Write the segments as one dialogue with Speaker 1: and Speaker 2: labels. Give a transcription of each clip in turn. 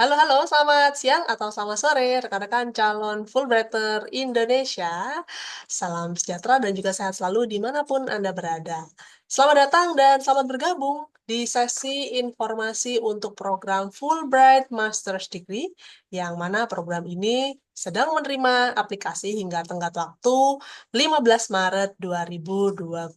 Speaker 1: Halo halo, selamat siang atau selamat sore rekan-rekan calon Fulbrighter Indonesia. Salam sejahtera dan juga sehat selalu dimanapun Anda berada. Selamat datang dan selamat bergabung di sesi informasi untuk program Fulbright Master's Degree, yang mana program ini sedang menerima aplikasi hingga tenggat waktu 15 Maret 2025.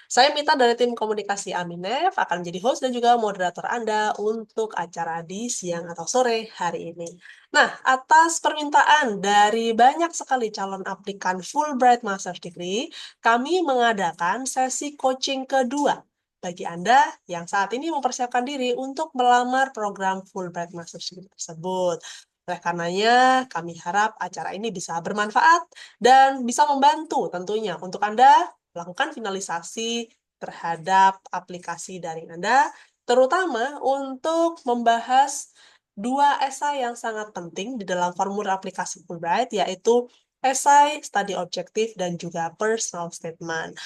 Speaker 1: Saya Mita dari tim komunikasi Aminef akan menjadi host dan juga moderator Anda untuk acara di siang atau sore hari ini. Nah, atas permintaan dari banyak sekali calon aplikan Fulbright Master's Degree, kami mengadakan sesi coaching kedua bagi Anda yang saat ini mempersiapkan diri untuk melamar program Fulbright Master's Degree tersebut. Oleh karenanya, kami harap acara ini bisa bermanfaat dan bisa membantu tentunya untuk Anda melakukan finalisasi terhadap aplikasi daring Anda, terutama untuk membahas dua esai yang sangat penting di dalam formulir aplikasi Fulbright, yaitu esai studi objektif dan juga personal statement.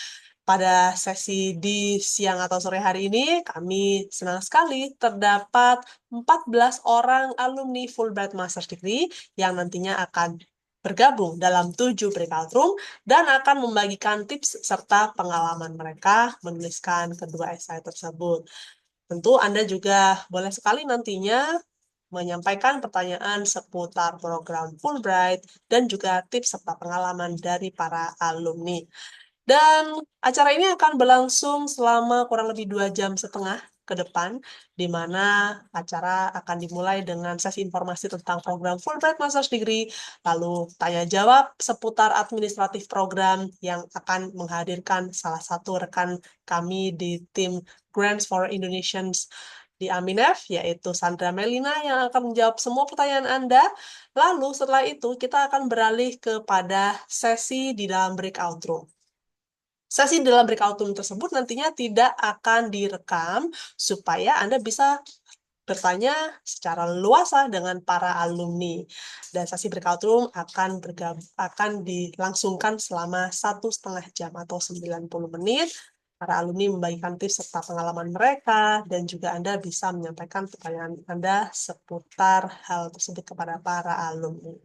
Speaker 1: Pada sesi di siang atau sore hari ini, kami senang sekali terdapat 14 orang alumni Fulbright Master's Degree yang nantinya akan bergabung dalam 7 breakout room dan akan membagikan tips serta pengalaman mereka menuliskan kedua esai tersebut. Tentu Anda juga boleh sekali nantinya menyampaikan pertanyaan seputar program Fulbright dan juga tips serta pengalaman dari para alumni. Dan acara ini akan berlangsung selama kurang lebih 2,5 jam ke depan, di mana acara akan dimulai dengan sesi informasi tentang program Fulbright Master's Degree, lalu tanya jawab seputar administratif program yang akan menghadirkan salah satu rekan kami di tim Grants for Indonesians di Aminef, yaitu Sandra Melina yang akan menjawab semua pertanyaan Anda. Lalu setelah itu kita akan beralih kepada sesi di dalam breakout room. Sesi dalam breakout room tersebut nantinya tidak akan direkam supaya Anda bisa bertanya secara luasa dengan para alumni. Dan sesi breakout room akan dilangsungkan selama 1,5 jam atau 90 menit. Para alumni membagikan tips serta pengalaman mereka dan juga Anda bisa menyampaikan pertanyaan Anda seputar hal tersebut kepada para alumni.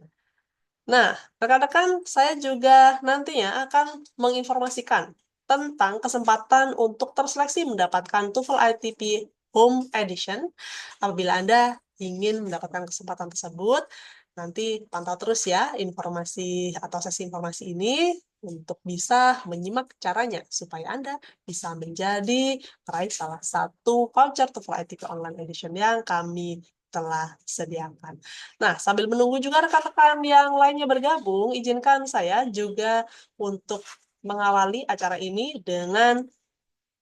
Speaker 1: Nah, rekan-rekan, saya juga nantinya akan menginformasikan tentang kesempatan untuk terseleksi mendapatkan TOEFL ITP Home Edition. Apabila Anda ingin mendapatkan kesempatan tersebut, nanti pantau terus ya informasi atau sesi informasi ini untuk bisa menyimak caranya supaya Anda bisa menjadi peraih salah satu voucher TOEFL ITP Online Edition yang kami telah sediakan. Nah, sambil menunggu juga rekan-rekan yang lainnya bergabung, izinkan saya juga untuk mengawali acara ini dengan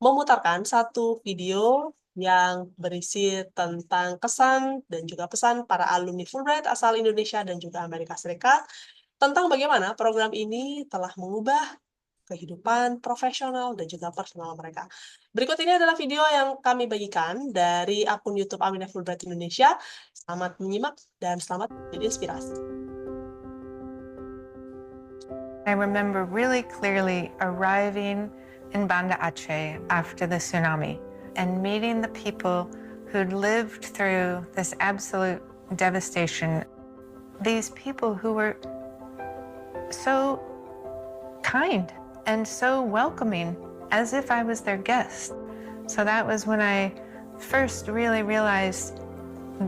Speaker 1: memutarkan satu video yang berisi tentang kesan dan juga pesan para alumni Fulbright asal Indonesia dan juga Amerika Serikat tentang bagaimana program ini telah mengubah kehidupan profesional dan juga personal mereka. Berikut ini adalah video yang kami bagikan dari akun YouTube Aminah Fulbright Indonesia. Selamat menyimak dan selamat menjadi inspirasi.
Speaker 2: I remember really clearly arriving in Banda Aceh after the tsunami and meeting the people who'd lived through this absolute devastation. These people who were so kind and so welcoming, as if I was their guest. So that was when I first really realized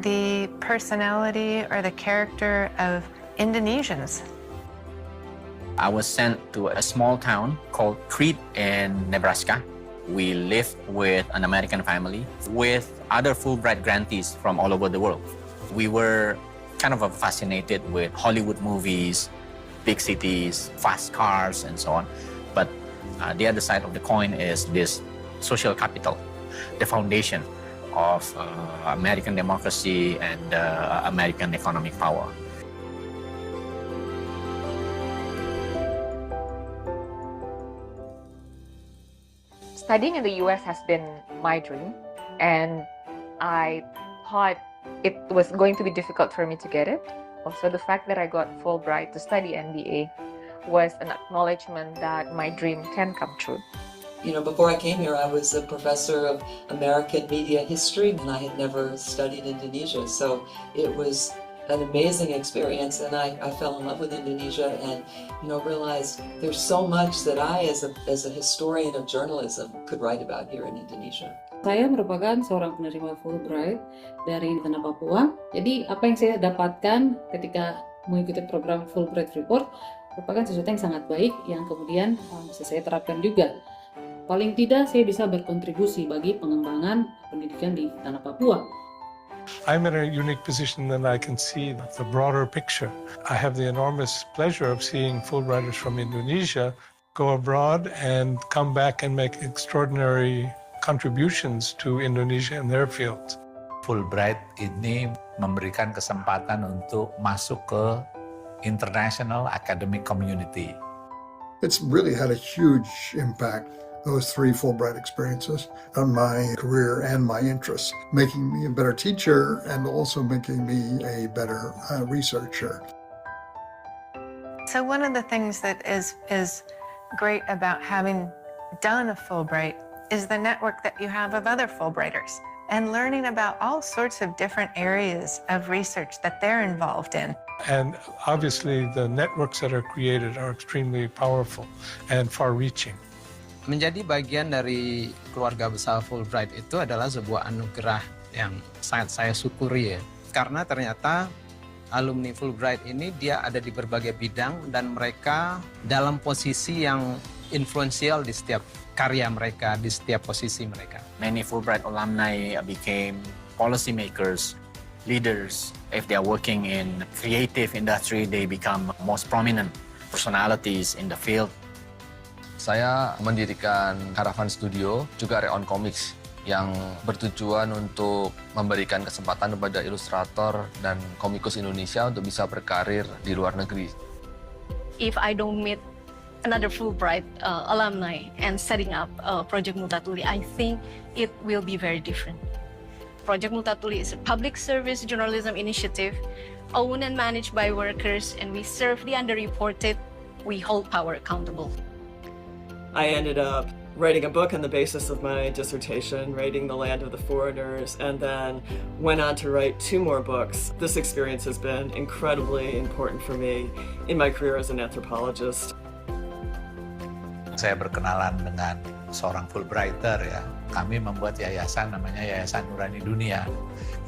Speaker 2: the personality or the character of Indonesians.
Speaker 3: I was sent to a small town called Crete in Nebraska. We lived with an American family with other Fulbright grantees from all over the world. We were kind of fascinated with Hollywood movies, big cities, fast cars, and so on. But the other side of the coin is this social capital, the foundation of American democracy and American economic power.
Speaker 4: Studying in the US has been my dream, and I thought it was going to be difficult for me to get it. Also, the fact that I got Fulbright to study MBA was an acknowledgement that my dream can come true.
Speaker 5: You know, before I came here, I was a professor of American media history, and I had never studied Indonesia. So it was an amazing experience, and I fell in love with Indonesia, and realized there's so much that I, as a historian of journalism, could write about here in Indonesia.
Speaker 6: Saya merupakan seorang penerima Fulbright dari Tanah Papua. Jadi apa yang saya dapatkan ketika mengikuti program Fulbright Report merupakan sesuatu yang sangat baik yang kemudian bisa saya terapkan juga. Paling tidak saya bisa berkontribusi bagi pengembangan pendidikan di Tanah Papua.
Speaker 7: I'm in a unique position that I can see the broader picture. I have the enormous pleasure of seeing Fulbrighters from Indonesia go abroad and come back and make extraordinary contributions to Indonesia in their fields.
Speaker 8: Fulbright ini memberikan kesempatan untuk masuk ke international academic community.
Speaker 9: It's really had a huge impact, those 3 Fulbright experiences, on my career and my interests, making me a better teacher and also making me a better researcher.
Speaker 2: So one of the things that is great about having done a Fulbright is the network that you have of other Fulbrighters and learning about all sorts of different areas of research that they're involved in.
Speaker 7: And obviously the networks that are created are extremely powerful and far-reaching.
Speaker 10: Menjadi bagian dari keluarga besar Fulbright itu adalah sebuah anugerah yang sangat saya syukuri ya. Karena ternyata alumni Fulbright ini dia ada di berbagai bidang dan mereka dalam posisi yang influential di setiap karya mereka, di setiap posisi mereka.
Speaker 3: Many Fulbright alumni became policymakers, leaders. If they are working in creative industry, they become most prominent personalities in the field.
Speaker 11: Saya mendirikan Caravan Studio, juga Reon Comics, yang bertujuan untuk memberikan kesempatan kepada ilustrator dan komikus Indonesia untuk bisa berkarir di luar negeri.
Speaker 12: If I don't meet another Fulbright alumni and setting up Project Multatuli, I think it will be very different. Project Multatuli is a public service journalism initiative owned and managed by workers, and we serve the underreported. We hold power accountable.
Speaker 13: I ended up writing a book on the basis of my dissertation, Raiding the Land of the Foreigners, and then went on to write 2 more books. This experience has been incredibly important for me in my career as an anthropologist.
Speaker 8: Saya berkenalan dengan seorang Fulbrighter ya. Kami membuat yayasan namanya Yayasan Nurani Dunia.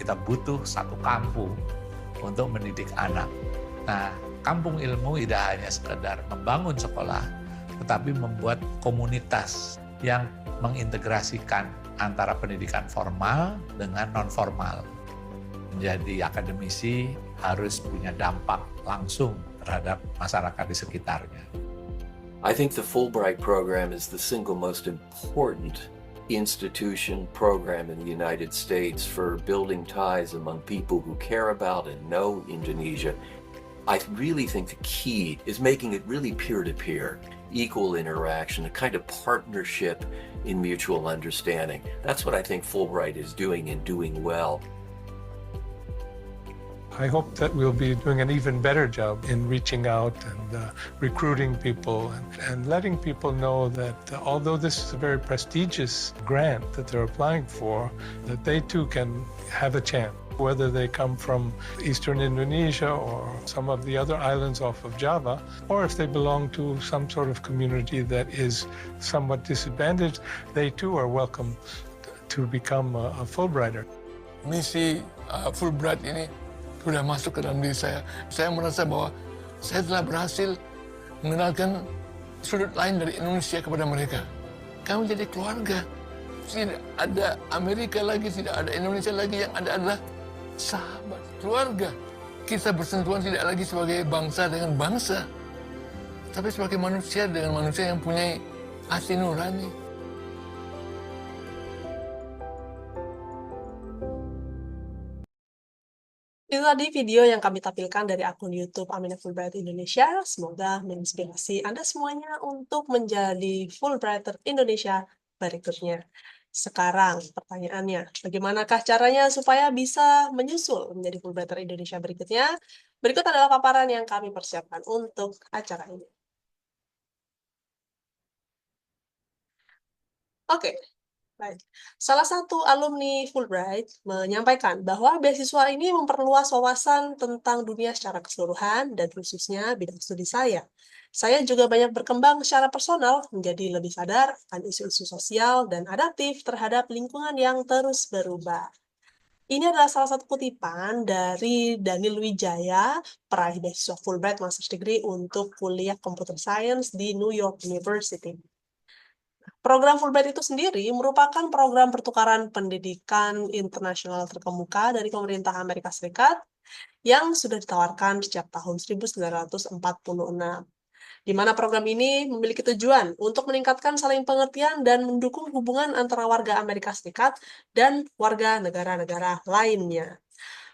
Speaker 8: Kita butuh satu kampung untuk mendidik anak. Nah, kampung ilmu tidak hanya sekedar membangun sekolah, tetapi membuat komunitas yang mengintegrasikan antara pendidikan formal dengan non-formal. Menjadi akademisi harus punya dampak langsung terhadap masyarakat di sekitarnya.
Speaker 14: I think the Fulbright program is the single most important institution program in the United States for building ties among people who care about and know Indonesia. I really think the key is making it really peer-to-peer, equal interaction, a kind of partnership in mutual understanding. That's what I think Fulbright is doing and doing well.
Speaker 7: I hope that we'll be doing an even better job in reaching out and recruiting people and letting people know that although this is a very prestigious grant that they're applying for, that they too can have a chance. Whether they come from Eastern Indonesia or some of the other islands off of Java, or if they belong to some sort of community that is somewhat disadvantaged, they too are welcome to become a Fulbrighter.
Speaker 15: Misi Fulbright ini sudah masuk ke dalam diri saya. Saya merasa bahwa saya telah berhasil mengenalkan sudut lain dari Indonesia kepada mereka. Kami jadi keluarga. Tidak ada Amerika lagi, tidak ada Indonesia lagi, yang ada adalah sahabat, keluarga. Kita bersentuhan tidak lagi sebagai bangsa dengan bangsa, tapi sebagai manusia dengan manusia yang punya hati nurani.
Speaker 1: Itu tadi video yang kami tampilkan dari akun YouTube Aminah Fulbright Indonesia. Semoga menginspirasi Anda semuanya untuk menjadi Fulbrighter Indonesia berikutnya. Sekarang pertanyaannya, bagaimanakah caranya supaya bisa menyusul menjadi Fulbrighter Indonesia berikutnya? Berikut adalah paparan yang kami persiapkan untuk acara ini. Oke, baik. Salah satu alumni Fulbright menyampaikan bahwa beasiswa ini memperluas wawasan tentang dunia secara keseluruhan dan khususnya bidang studi saya. Saya juga banyak berkembang secara personal menjadi lebih sadar akan isu-isu sosial dan adaptif terhadap lingkungan yang terus berubah. Ini adalah salah satu kutipan dari Daniel Wijaya, peraih beasiswa Fulbright Master's Degree untuk kuliah Computer Science di New York University. Program Fulbright itu sendiri merupakan program pertukaran pendidikan internasional terkemuka dari pemerintah Amerika Serikat yang sudah ditawarkan sejak tahun 1946, di mana program ini memiliki tujuan untuk meningkatkan saling pengertian dan mendukung hubungan antara warga Amerika Serikat dan warga negara-negara lainnya.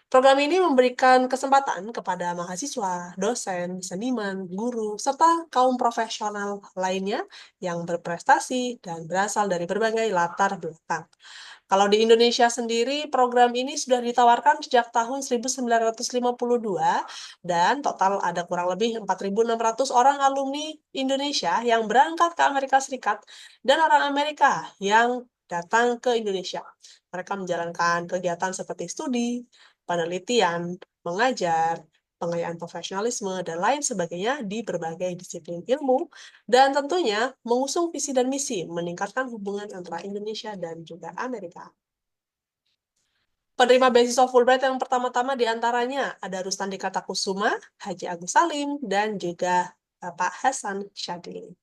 Speaker 1: Program ini memberikan kesempatan kepada mahasiswa, dosen, seniman, guru, serta kaum profesional lainnya yang berprestasi dan berasal dari berbagai latar belakang. Kalau di Indonesia sendiri, program ini sudah ditawarkan sejak tahun 1952 dan total ada kurang lebih 4.600 orang alumni Indonesia yang berangkat ke Amerika Serikat dan orang Amerika yang datang ke Indonesia. Mereka menjalankan kegiatan seperti studi, penelitian, mengajar, pengayaan profesionalisme, dan lain sebagainya di berbagai disiplin ilmu, dan tentunya mengusung visi dan misi meningkatkan hubungan antara Indonesia dan juga Amerika. Penerima beasiswa Fulbright yang pertama-tama diantaranya ada Rustandi Katakusuma, Haji Agus Salim, dan juga Bapak Hasan Syadili.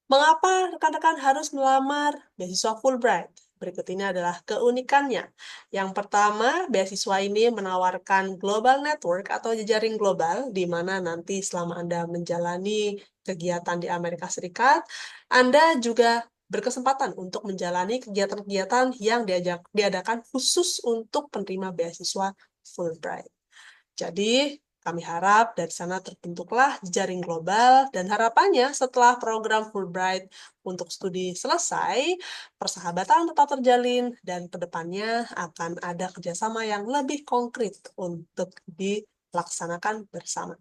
Speaker 1: Mengapa rekan-rekan harus melamar beasiswa Fulbright? Berikut ini adalah keunikannya. Yang pertama, beasiswa ini menawarkan global network atau jejaring global, di mana nanti selama Anda menjalani kegiatan di Amerika Serikat, Anda juga berkesempatan untuk menjalani kegiatan-kegiatan yang diadakan khusus untuk penerima beasiswa Fulbright. Jadi, kami harap dari sana terbentuklah jejaring global dan harapannya setelah program Fulbright untuk studi selesai, persahabatan tetap terjalin dan kedepannya akan ada kerjasama yang lebih konkret untuk dilaksanakan bersama.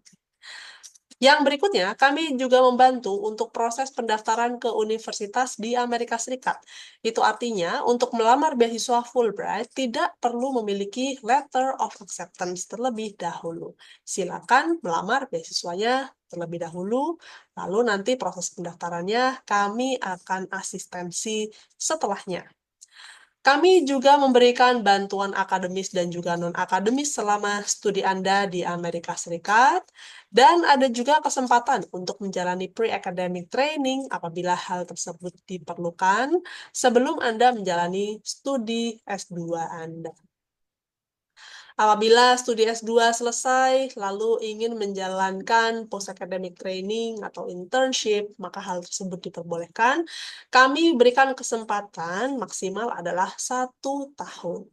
Speaker 1: Yang berikutnya, kami juga membantu untuk proses pendaftaran ke universitas di Amerika Serikat. Itu artinya, untuk melamar beasiswa Fulbright, tidak perlu memiliki letter of acceptance terlebih dahulu. Silakan melamar beasiswanya terlebih dahulu, lalu nanti proses pendaftarannya kami akan asistensi setelahnya. Kami juga memberikan bantuan akademis dan juga non-akademis selama studi Anda di Amerika Serikat, dan ada juga kesempatan untuk menjalani pre-academic training apabila hal tersebut diperlukan sebelum Anda menjalani studi S2 Anda. Apabila studi S2 selesai, lalu ingin menjalankan post-academic training atau internship, maka hal tersebut diperbolehkan. Kami berikan kesempatan maksimal adalah 1 tahun.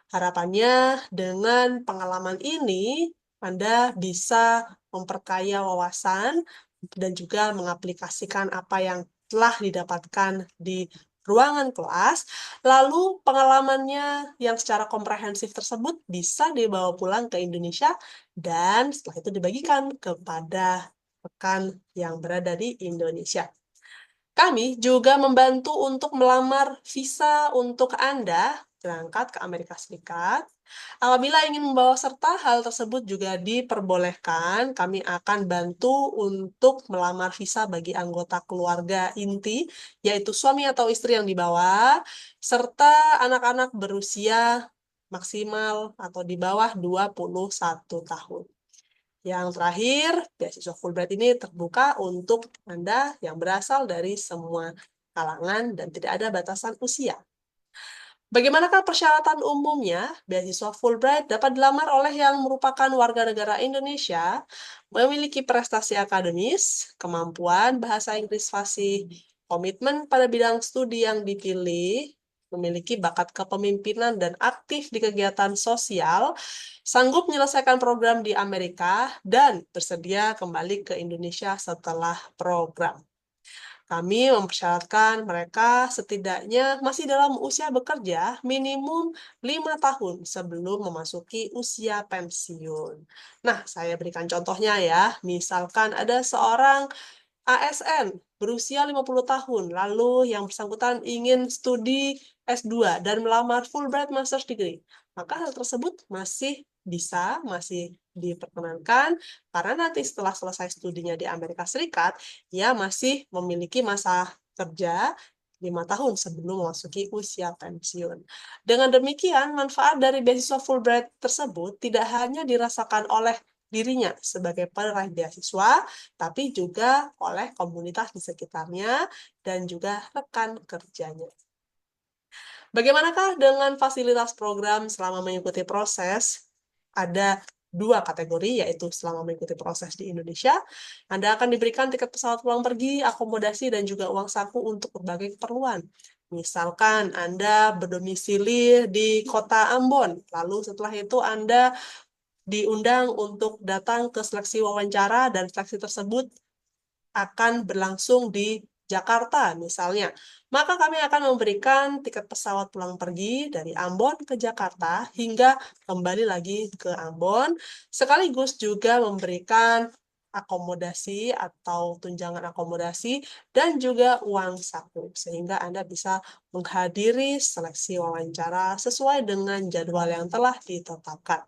Speaker 1: Harapannya dengan pengalaman ini, Anda bisa memperkaya wawasan dan juga mengaplikasikan apa yang telah didapatkan di ruangan kelas, lalu pengalamannya yang secara komprehensif tersebut bisa dibawa pulang ke Indonesia dan setelah itu dibagikan kepada rekan yang berada di Indonesia. Kami juga membantu untuk melamar visa untuk Anda berangkat ke Amerika Serikat. Apabila ingin membawa serta hal tersebut juga diperbolehkan, kami akan bantu untuk melamar visa bagi anggota keluarga inti, yaitu suami atau istri yang dibawa, serta anak-anak berusia maksimal atau di bawah 21 tahun. Yang terakhir, beasiswa Fulbright ini terbuka untuk Anda yang berasal dari semua kalangan dan tidak ada batasan usia. Bagaimanakah persyaratan umumnya? Beasiswa Fulbright dapat dilamar oleh yang merupakan warga negara Indonesia, memiliki prestasi akademis, kemampuan bahasa Inggris fasih, komitmen pada bidang studi yang dipilih, memiliki bakat kepemimpinan dan aktif di kegiatan sosial, sanggup menyelesaikan program di Amerika, dan bersedia kembali ke Indonesia setelah program. Kami mempersyaratkan mereka setidaknya masih dalam usia bekerja minimum 5 tahun sebelum memasuki usia pensiun. Nah, saya berikan contohnya ya. Misalkan ada seorang ASN berusia 50 tahun, lalu yang bersangkutan ingin studi S2 dan melamar Fulbright Master's Degree, maka hal tersebut masih diperkenankan karena nanti setelah selesai studinya di Amerika Serikat, ia masih memiliki masa kerja 5 tahun sebelum memasuki usia pensiun. Dengan demikian, manfaat dari beasiswa Fulbright tersebut tidak hanya dirasakan oleh dirinya sebagai peraih beasiswa, tapi juga oleh komunitas di sekitarnya dan juga rekan kerjanya. Bagaimanakah dengan fasilitas program selama mengikuti proses? Ada 2 kategori, yaitu selama mengikuti proses di Indonesia, Anda akan diberikan tiket pesawat pulang pergi, akomodasi, dan juga uang saku untuk berbagai keperluan. Misalkan Anda berdomisili di kota Ambon, lalu setelah itu Anda diundang untuk datang ke seleksi wawancara dan seleksi tersebut akan berlangsung di Jakarta misalnya. Maka kami akan memberikan tiket pesawat pulang pergi dari Ambon ke Jakarta hingga kembali lagi ke Ambon, sekaligus juga memberikan akomodasi atau tunjangan akomodasi dan juga uang saku sehingga Anda bisa menghadiri seleksi wawancara sesuai dengan jadwal yang telah ditetapkan.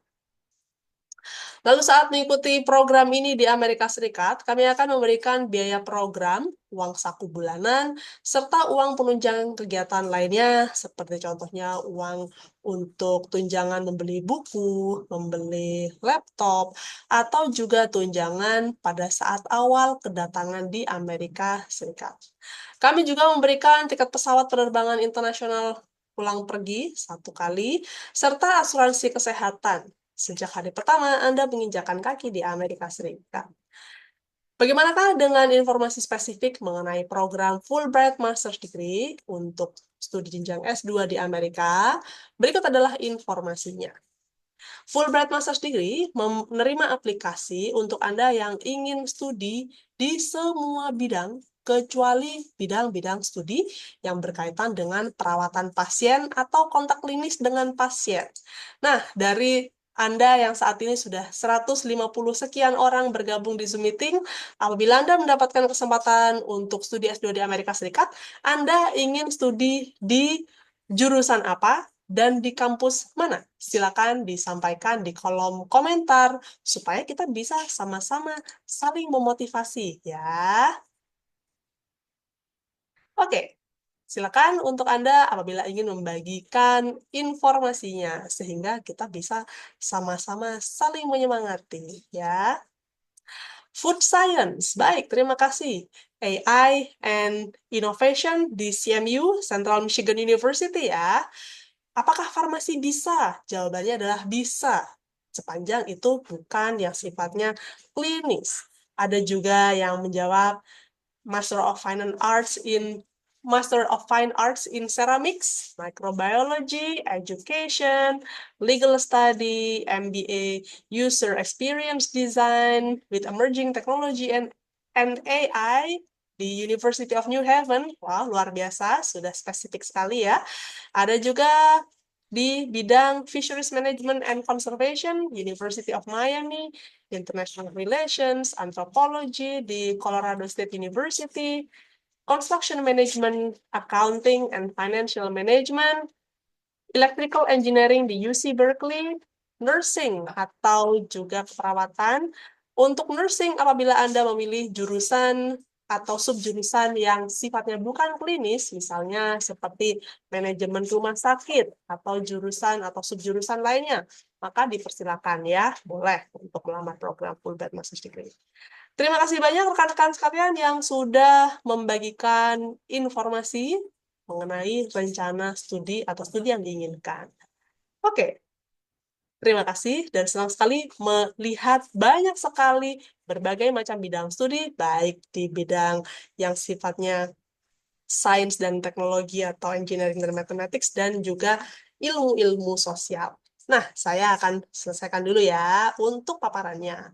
Speaker 1: Lalu saat mengikuti program ini di Amerika Serikat, kami akan memberikan biaya program, uang saku bulanan, serta uang penunjang kegiatan lainnya, seperti contohnya uang untuk tunjangan membeli buku, membeli laptop, atau juga tunjangan pada saat awal kedatangan di Amerika Serikat. Kami juga memberikan tiket pesawat penerbangan internasional pulang pergi 1 kali, serta asuransi kesehatan sejak hari pertama Anda menginjakkan kaki di Amerika Serikat. Bagaimanakah dengan informasi spesifik mengenai program Fulbright Master's Degree untuk studi jenjang S2 di Amerika? Berikut adalah informasinya. Fulbright Master's Degree menerima aplikasi untuk Anda yang ingin studi di semua bidang kecuali bidang-bidang studi yang berkaitan dengan perawatan pasien atau kontak klinis dengan pasien. Nah, dari Anda yang saat ini sudah 150 sekian orang bergabung di Zoom meeting, apabila Anda mendapatkan kesempatan untuk studi S2 di Amerika Serikat, Anda ingin studi di jurusan apa dan di kampus mana? Silakan disampaikan di kolom komentar supaya kita bisa sama-sama saling memotivasi ya. Oke. Silakan untuk Anda apabila ingin membagikan informasinya, sehingga kita bisa sama-sama saling menyemangati, ya. Food Science, baik, terima kasih. AI and Innovation di CMU, Central Michigan University, ya. Apakah farmasi bisa? Jawabannya adalah bisa, sepanjang itu bukan yang sifatnya klinis. Ada juga yang menjawab Master of Fine Arts in Ceramics, Microbiology, Education, Legal Study, MBA, User Experience Design with Emerging Technology and AI di University of New Haven. Wah, luar biasa, sudah spesifik sekali ya. Ada juga di bidang Fisheries Management and Conservation, University of Miami, International Relations, Anthropology di Colorado State University, Construction Management, Accounting and Financial Management, Electrical Engineering di UC Berkeley, Nursing atau juga keperawatan. Untuk nursing, apabila Anda memilih jurusan atau subjurusan yang sifatnya bukan klinis, misalnya seperti manajemen rumah sakit atau jurusan atau subjurusan lainnya, maka dipersilakan ya, boleh untuk melamar program Fulbright Master's Degree. Terima kasih banyak rekan-rekan sekalian yang sudah membagikan informasi mengenai rencana studi atau studi yang diinginkan. Oke, terima kasih dan senang sekali melihat banyak sekali berbagai macam bidang studi, baik di bidang yang sifatnya sains dan teknologi atau engineering dan mathematics, dan juga ilmu-ilmu sosial. Nah, saya akan selesaikan dulu ya untuk paparannya.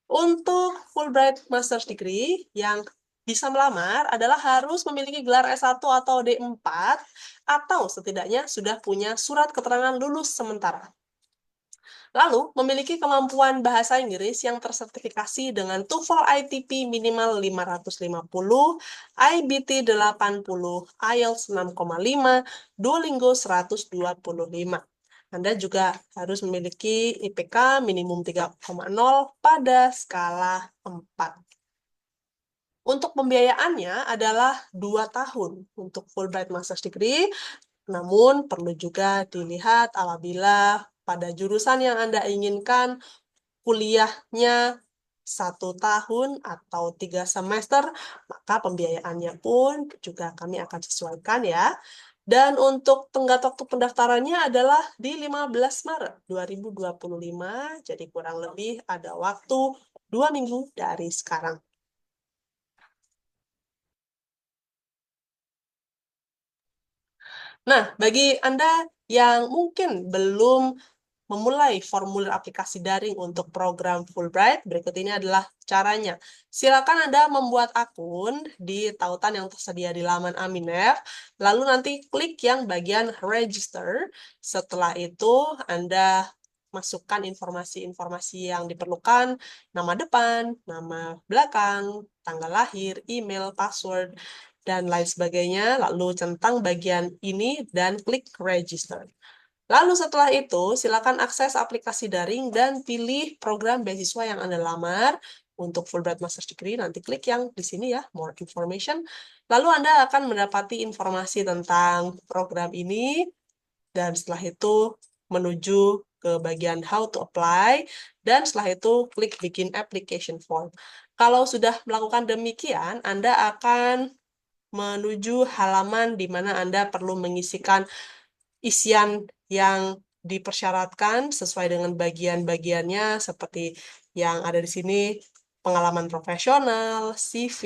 Speaker 1: Untuk Fulbright Master's Degree yang bisa melamar adalah harus memiliki gelar S1 atau D4 atau setidaknya sudah punya surat keterangan lulus sementara. Lalu, memiliki kemampuan bahasa Inggris yang tersertifikasi dengan TOEFL ITP minimal 550, IBT 80, IELTS 6,5, Duolingo 125. Anda juga harus memiliki IPK minimum 3,0 pada skala 4. Untuk pembiayaannya adalah 2 tahun untuk Fulbright Master's Degree, namun perlu juga dilihat apabila pada jurusan yang Anda inginkan kuliahnya 1 tahun atau 3 semester, maka pembiayaannya pun juga kami akan sesuaikan ya. Dan untuk tenggat waktu pendaftarannya adalah di 15 Maret 2025, jadi kurang lebih ada waktu 2 minggu dari sekarang. Nah, bagi Anda yang mungkin belum memulai formulir aplikasi daring untuk program Fulbright, berikut ini adalah caranya. Silakan Anda membuat akun di tautan yang tersedia di laman Aminef, lalu nanti klik yang bagian register. Setelah itu, Anda masukkan informasi-informasi yang diperlukan, nama depan, nama belakang, tanggal lahir, email, password, dan lain sebagainya, lalu centang bagian ini dan klik register. Lalu setelah itu, silakan akses aplikasi daring dan pilih program beasiswa yang Anda lamar. Untuk Fulbright Master's Degree, nanti klik yang di sini ya, More Information. Lalu Anda akan mendapati informasi tentang program ini, dan setelah itu menuju ke bagian How to Apply, dan setelah itu klik bikin application form. Kalau sudah melakukan demikian, Anda akan menuju halaman di mana Anda perlu mengisikan isian yang dipersyaratkan sesuai dengan bagian-bagiannya seperti yang ada di sini, pengalaman profesional, CV,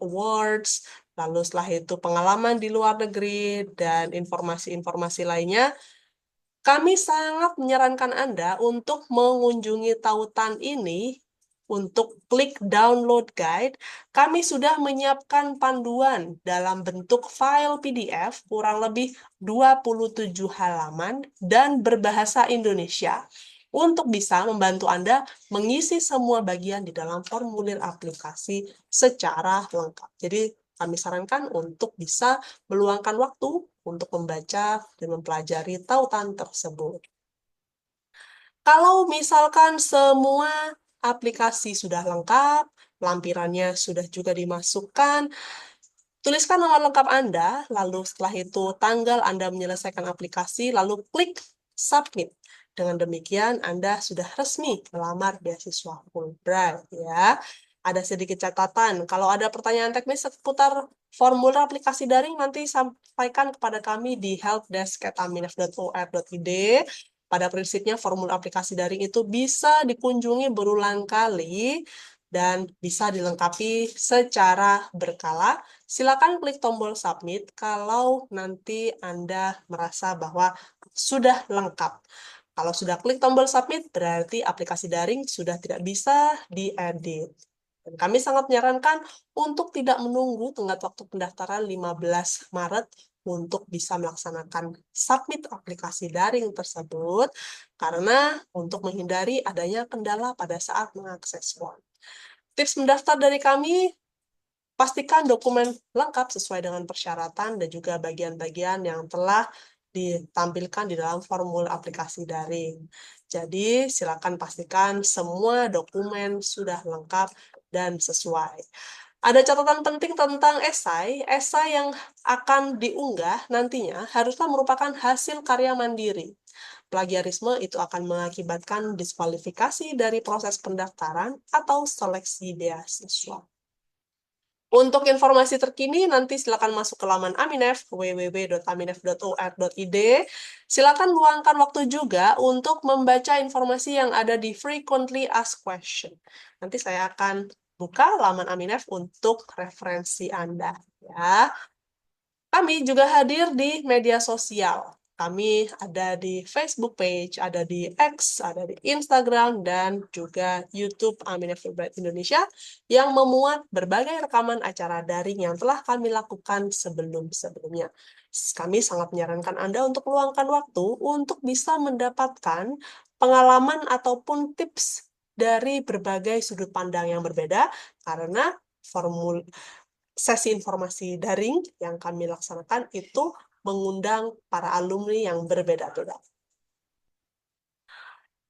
Speaker 1: awards, lalu setelah itu pengalaman di luar negeri, dan informasi-informasi lainnya. Kami sangat menyarankan Anda untuk mengunjungi tautan ini. Untuk klik download guide, kami sudah menyiapkan panduan dalam bentuk file PDF kurang lebih 27 halaman dan berbahasa Indonesia untuk bisa membantu Anda mengisi semua bagian di dalam formulir aplikasi secara lengkap. Jadi kami sarankan untuk bisa meluangkan waktu untuk membaca dan mempelajari tautan tersebut. Kalau misalkan semua aplikasi sudah lengkap, lampirannya sudah juga dimasukkan, tuliskan nomor lengkap Anda, lalu setelah itu tanggal Anda menyelesaikan aplikasi, lalu klik submit. Dengan demikian, Anda sudah resmi melamar beasiswa Fulbright ya. Ada sedikit catatan, kalau ada pertanyaan teknis seputar formulir aplikasi daring, nanti sampaikan kepada kami di helpdesk@aminef.or.id. Pada prinsipnya, formulir aplikasi daring itu bisa dikunjungi berulang kali dan bisa dilengkapi secara berkala. Silakan klik tombol submit kalau nanti Anda merasa bahwa sudah lengkap. Kalau sudah klik tombol submit, berarti aplikasi daring sudah tidak bisa diedit. Dan kami sangat menyarankan untuk tidak menunggu tenggat waktu pendaftaran 15 Maret untuk bisa melaksanakan submit aplikasi daring tersebut, karena untuk menghindari adanya kendala pada saat mengakses form. Tips mendaftar dari kami, pastikan dokumen lengkap sesuai dengan persyaratan dan juga bagian-bagian yang telah ditampilkan di dalam formulir aplikasi daring. Jadi, silakan pastikan semua dokumen sudah lengkap dan sesuai. Ada catatan penting tentang esai. Esai yang akan diunggah nantinya haruslah merupakan hasil karya mandiri. Plagiarisme itu akan mengakibatkan diskualifikasi dari proses pendaftaran atau seleksi beasiswa. Untuk informasi terkini, nanti silakan masuk ke laman Aminef, www.aminef.or.id. Silakan luangkan waktu juga untuk membaca informasi yang ada di Frequently Asked Question. Nanti saya akan buka laman Aminef untuk referensi Anda. Ya. Kami juga hadir di media sosial. Kami ada di Facebook page, ada di X, ada di Instagram, dan juga YouTube Aminef Fulbright Indonesia yang memuat berbagai rekaman acara daring yang telah kami lakukan sebelum-sebelumnya. Kami sangat menyarankan Anda untuk meluangkan waktu untuk bisa mendapatkan pengalaman ataupun tips dari berbagai sudut pandang yang berbeda, karena sesi informasi daring yang kami laksanakan itu mengundang para alumni yang berbeda-beda.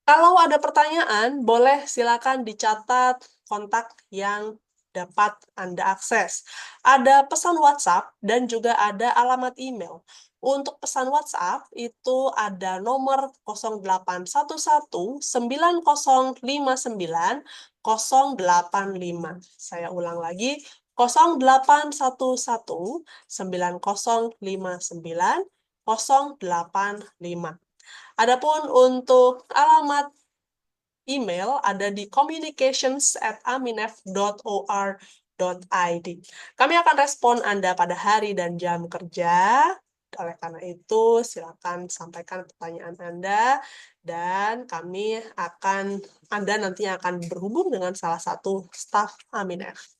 Speaker 1: Kalau ada pertanyaan, boleh silakan dicatat kontak yang dapat Anda akses. Ada pesan WhatsApp dan juga ada alamat email. Untuk pesan WhatsApp itu ada nomor 0811 9059 085. Saya ulang lagi, 0811 9059 085. Adapun untuk alamat email ada di communications@aminef.or.id. Kami akan respon Anda pada hari dan jam kerja. Oleh karena itu, silakan sampaikan pertanyaan Anda dan Anda nantinya akan berhubung dengan salah satu staf Aminef.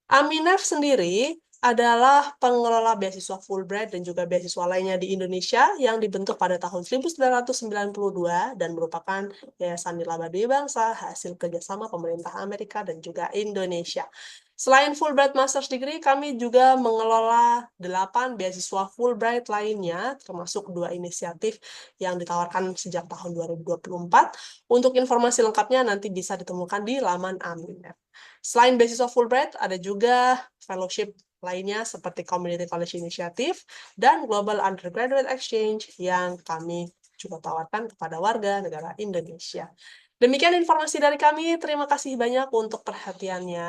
Speaker 1: Aminef sendiri adalah pengelola beasiswa Fulbright dan juga beasiswa lainnya di Indonesia yang dibentuk pada tahun 1992 dan merupakan yayasan nirlaba demi bangsa hasil kerjasama pemerintah Amerika dan juga Indonesia. Selain Fulbright Master's Degree, kami juga mengelola 8 beasiswa Fulbright lainnya, termasuk 2 inisiatif yang ditawarkan sejak tahun 2024. Untuk informasi lengkapnya nanti bisa ditemukan di laman Aminef. Selain beasiswa Fulbright, ada juga fellowship lainnya seperti Community College Initiative dan Global Undergraduate Exchange yang kami juga tawarkan kepada warga negara Indonesia. Demikian informasi dari kami. Terima kasih banyak untuk perhatiannya.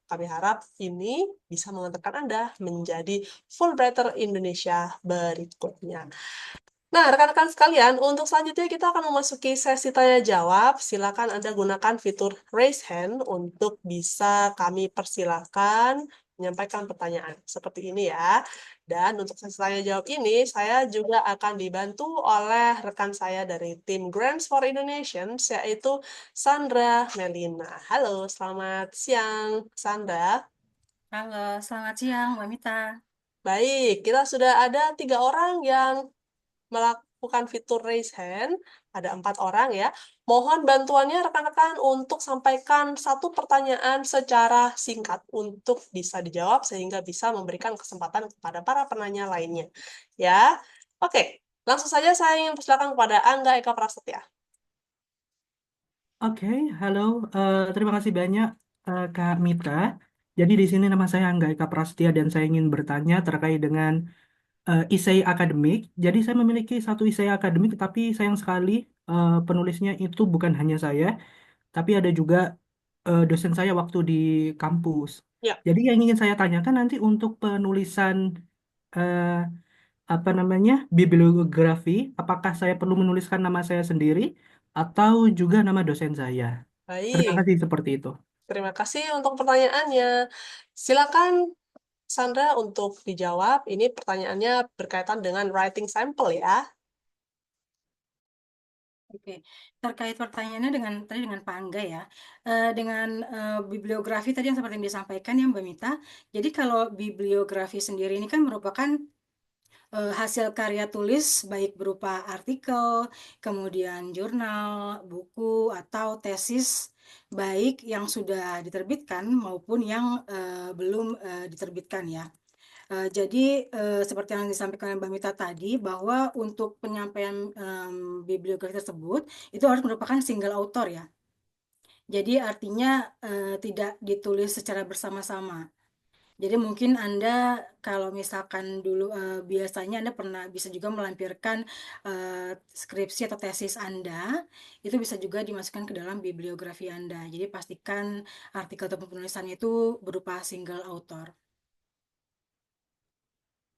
Speaker 1: Kami harap ini bisa mengantarkan Anda menjadi Fulbrighter Indonesia berikutnya. Nah, rekan-rekan sekalian, untuk selanjutnya kita akan memasuki sesi tanya-jawab. Silakan Anda gunakan fitur raise hand untuk bisa kami persilakan menyampaikan pertanyaan seperti ini ya. Dan untuk sesi tanya-jawab ini, saya juga akan dibantu oleh rekan saya dari tim Grants for Indonesians, yaitu Sandra Melina. Halo, selamat siang, Sandra.
Speaker 16: Halo, selamat siang, Mbak Mita.
Speaker 1: Baik, kita sudah ada 3 orang yang melakukan fitur raise hand, ada 4 orang ya. Mohon bantuannya rekan-rekan untuk sampaikan satu pertanyaan secara singkat untuk bisa dijawab sehingga bisa memberikan kesempatan kepada para penanya lainnya. Ya, oke. Langsung saja saya ingin persilakan kepada Angga Eka Prasetya.
Speaker 17: Oke, halo. Terima kasih banyak Kak Mita. Jadi di sini nama saya Angga Eka Prasetya dan saya ingin bertanya terkait dengan esai akademik. Jadi saya memiliki satu esai akademik, tapi sayang sekali penulisnya itu bukan hanya saya, tapi ada juga dosen saya waktu di kampus.
Speaker 1: Ya.
Speaker 17: Jadi yang ingin saya tanyakan nanti untuk penulisan bibliografi, apakah saya perlu menuliskan nama saya sendiri atau juga nama dosen saya? Terima
Speaker 1: Baik,
Speaker 17: kasih seperti itu.
Speaker 1: terima kasih untuk pertanyaannya. Silakan Sandra untuk dijawab. Ini pertanyaannya berkaitan dengan writing sample ya.
Speaker 16: Oke, terkait pertanyaannya dengan Pak Angga ya, dengan bibliografi tadi yang seperti yang disampaikan ya Mbak Mita. Jadi kalau bibliografi sendiri ini kan merupakan hasil karya tulis baik berupa artikel, kemudian jurnal, buku, atau tesis baik yang sudah diterbitkan maupun yang belum diterbitkan ya. Jadi seperti yang disampaikan Mbak Mita tadi bahwa untuk penyampaian bibliografi tersebut itu harus merupakan single author ya. Jadi artinya tidak ditulis secara bersama-sama. Jadi mungkin Anda kalau misalkan dulu biasanya Anda bisa juga melampirkan skripsi atau tesis Anda, itu bisa juga dimasukkan ke dalam bibliografi Anda. Jadi pastikan artikel atau penulisannya itu berupa single author.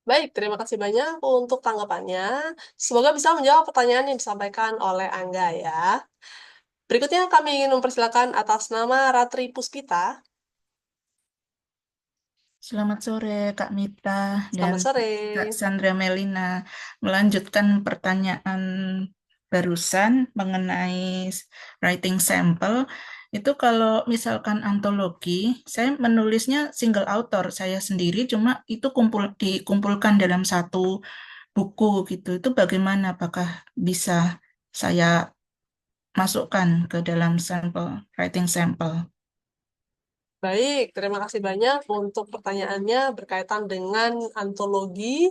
Speaker 1: Baik, terima kasih banyak untuk tanggapannya. Semoga bisa menjawab pertanyaan yang disampaikan oleh Angga ya. Berikutnya kami ingin mempersilakan atas nama Ratri Puspita.
Speaker 18: Selamat sore Kak Mita dan
Speaker 1: Selamat sore.
Speaker 18: Kak Sandra Melina. Melanjutkan pertanyaan barusan mengenai writing sample, itu kalau misalkan antologi, saya menulisnya single author saya sendiri, cuma itu dikumpulkan dalam satu buku gitu. Itu bagaimana? Apakah bisa saya masukkan ke dalam writing sample.
Speaker 1: Baik, terima kasih banyak untuk pertanyaannya berkaitan dengan antologi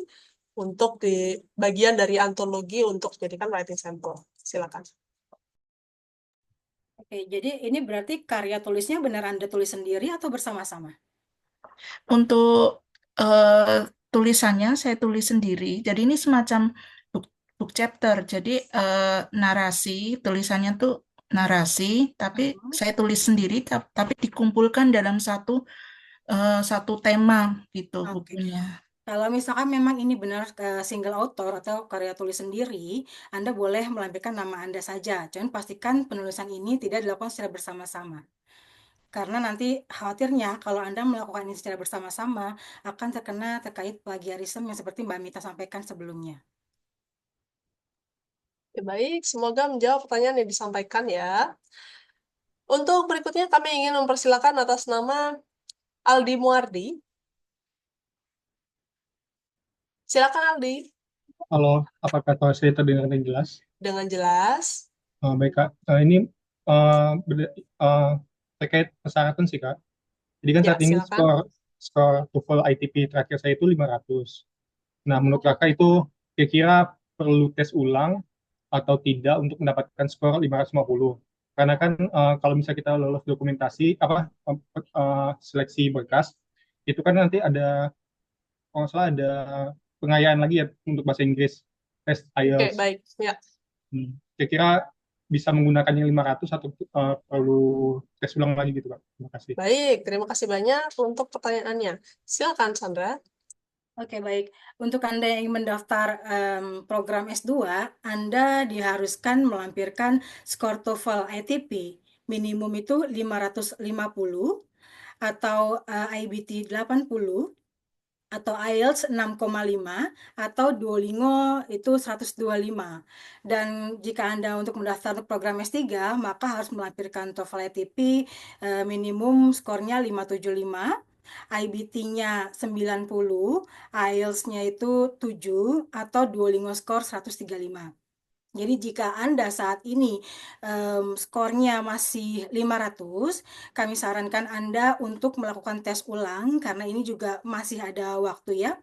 Speaker 1: untuk di bagian dari antologi untuk dijadikan writing sample. Silakan.
Speaker 16: Oke, jadi ini berarti karya tulisnya benar Anda tulis sendiri atau bersama-sama?
Speaker 18: Untuk tulisannya saya tulis sendiri. Jadi ini semacam book chapter. Jadi narasi tulisannya tuh narasi, tapi saya tulis sendiri, tapi dikumpulkan dalam satu tema gitu bukunya.
Speaker 16: Kalau misalkan memang ini benar single author atau karya tulis sendiri, Anda boleh melampirkan nama Anda saja. Jangan pastikan penulisan ini tidak dilakukan secara bersama-sama. Karena nanti khawatirnya kalau Anda melakukan ini secara bersama-sama akan terkena terkait plagiarisme yang seperti Mbak Mita sampaikan sebelumnya.
Speaker 1: Ya, baik, semoga menjawab pertanyaan yang disampaikan ya. Untuk berikutnya kami ingin mempersilakan atas nama Aldi Muardi. Silakan Aldi.
Speaker 19: Halo, apakah saya terdengar dengan jelas?
Speaker 1: Dengan jelas.
Speaker 19: Baik Kak, ini terkait persyaratan sih Kak. Jadi kan
Speaker 1: Ya,
Speaker 19: saat ini
Speaker 1: silakan.
Speaker 19: skor TOEFL ITP terakhir saya itu 500. Nah, menurut Kakak itu kira-kira perlu tes ulang atau tidak untuk mendapatkan skor 550? Karena kan kalau misalnya kita lolos dokumentasi seleksi berkas, itu kan nanti ada kalau nggak salah ada pengayaan lagi ya untuk bahasa Inggris, tes
Speaker 1: Oke,
Speaker 19: IELTS.
Speaker 1: baik. Ya.
Speaker 19: Kira-kira bisa menggunakan yang 500 atau perlu tes ulang lagi gitu Pak? Terima kasih.
Speaker 1: Baik, terima kasih banyak untuk pertanyaannya. Silakan Sandra.
Speaker 16: Oke, baik. Untuk Anda yang ingin mendaftar program S2, Anda diharuskan melampirkan skor TOEFL ITP minimum itu 550 atau IBT 80 atau IELTS 6,5 atau Duolingo itu 125. Dan jika Anda untuk mendaftar untuk program S3, maka harus melampirkan TOEFL ITP minimum skornya 575, IBT-nya 90, IELTS-nya itu 7 atau Duolingo skor 135. Jadi jika Anda saat ini skornya masih 500, kami sarankan Anda untuk melakukan tes ulang karena ini juga masih ada waktu ya.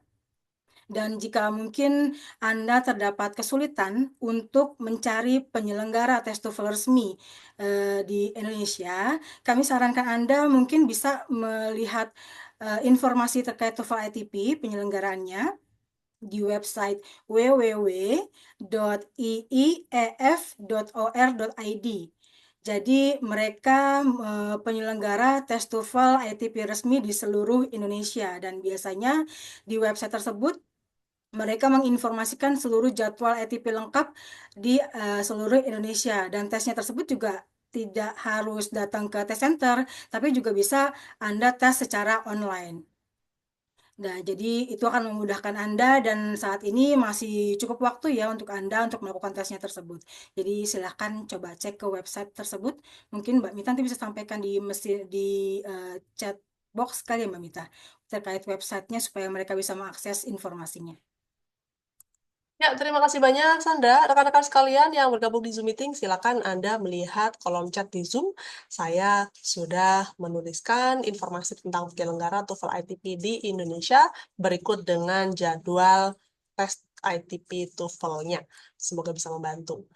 Speaker 16: Dan jika mungkin Anda terdapat kesulitan untuk mencari penyelenggara tes TOEFL resmi di Indonesia, kami sarankan Anda mungkin bisa melihat informasi terkait TOEFL ITP penyelenggaraannya di website www.iief.or.id. Jadi mereka penyelenggara tes TOEFL ITP resmi di seluruh Indonesia dan biasanya di website tersebut mereka menginformasikan seluruh jadwal ITP lengkap di seluruh Indonesia dan tesnya tersebut juga tidak harus datang ke tes center, tapi juga bisa Anda tes secara online. Nah, jadi itu akan memudahkan Anda dan saat ini masih cukup waktu ya untuk Anda untuk melakukan tesnya tersebut. Jadi silahkan coba cek ke website tersebut. Mungkin Mbak Mita nanti bisa sampaikan di chat box kali ya Mbak Mita terkait websitenya supaya mereka bisa mengakses informasinya.
Speaker 1: Ya, terima kasih banyak Sandra. Rekan-rekan sekalian yang bergabung di Zoom meeting, silakan Anda melihat kolom chat di Zoom. Saya sudah menuliskan informasi tentang penyelenggara TOEFL ITP di Indonesia berikut dengan jadwal tes ITP TOEFL-nya. Semoga bisa membantu.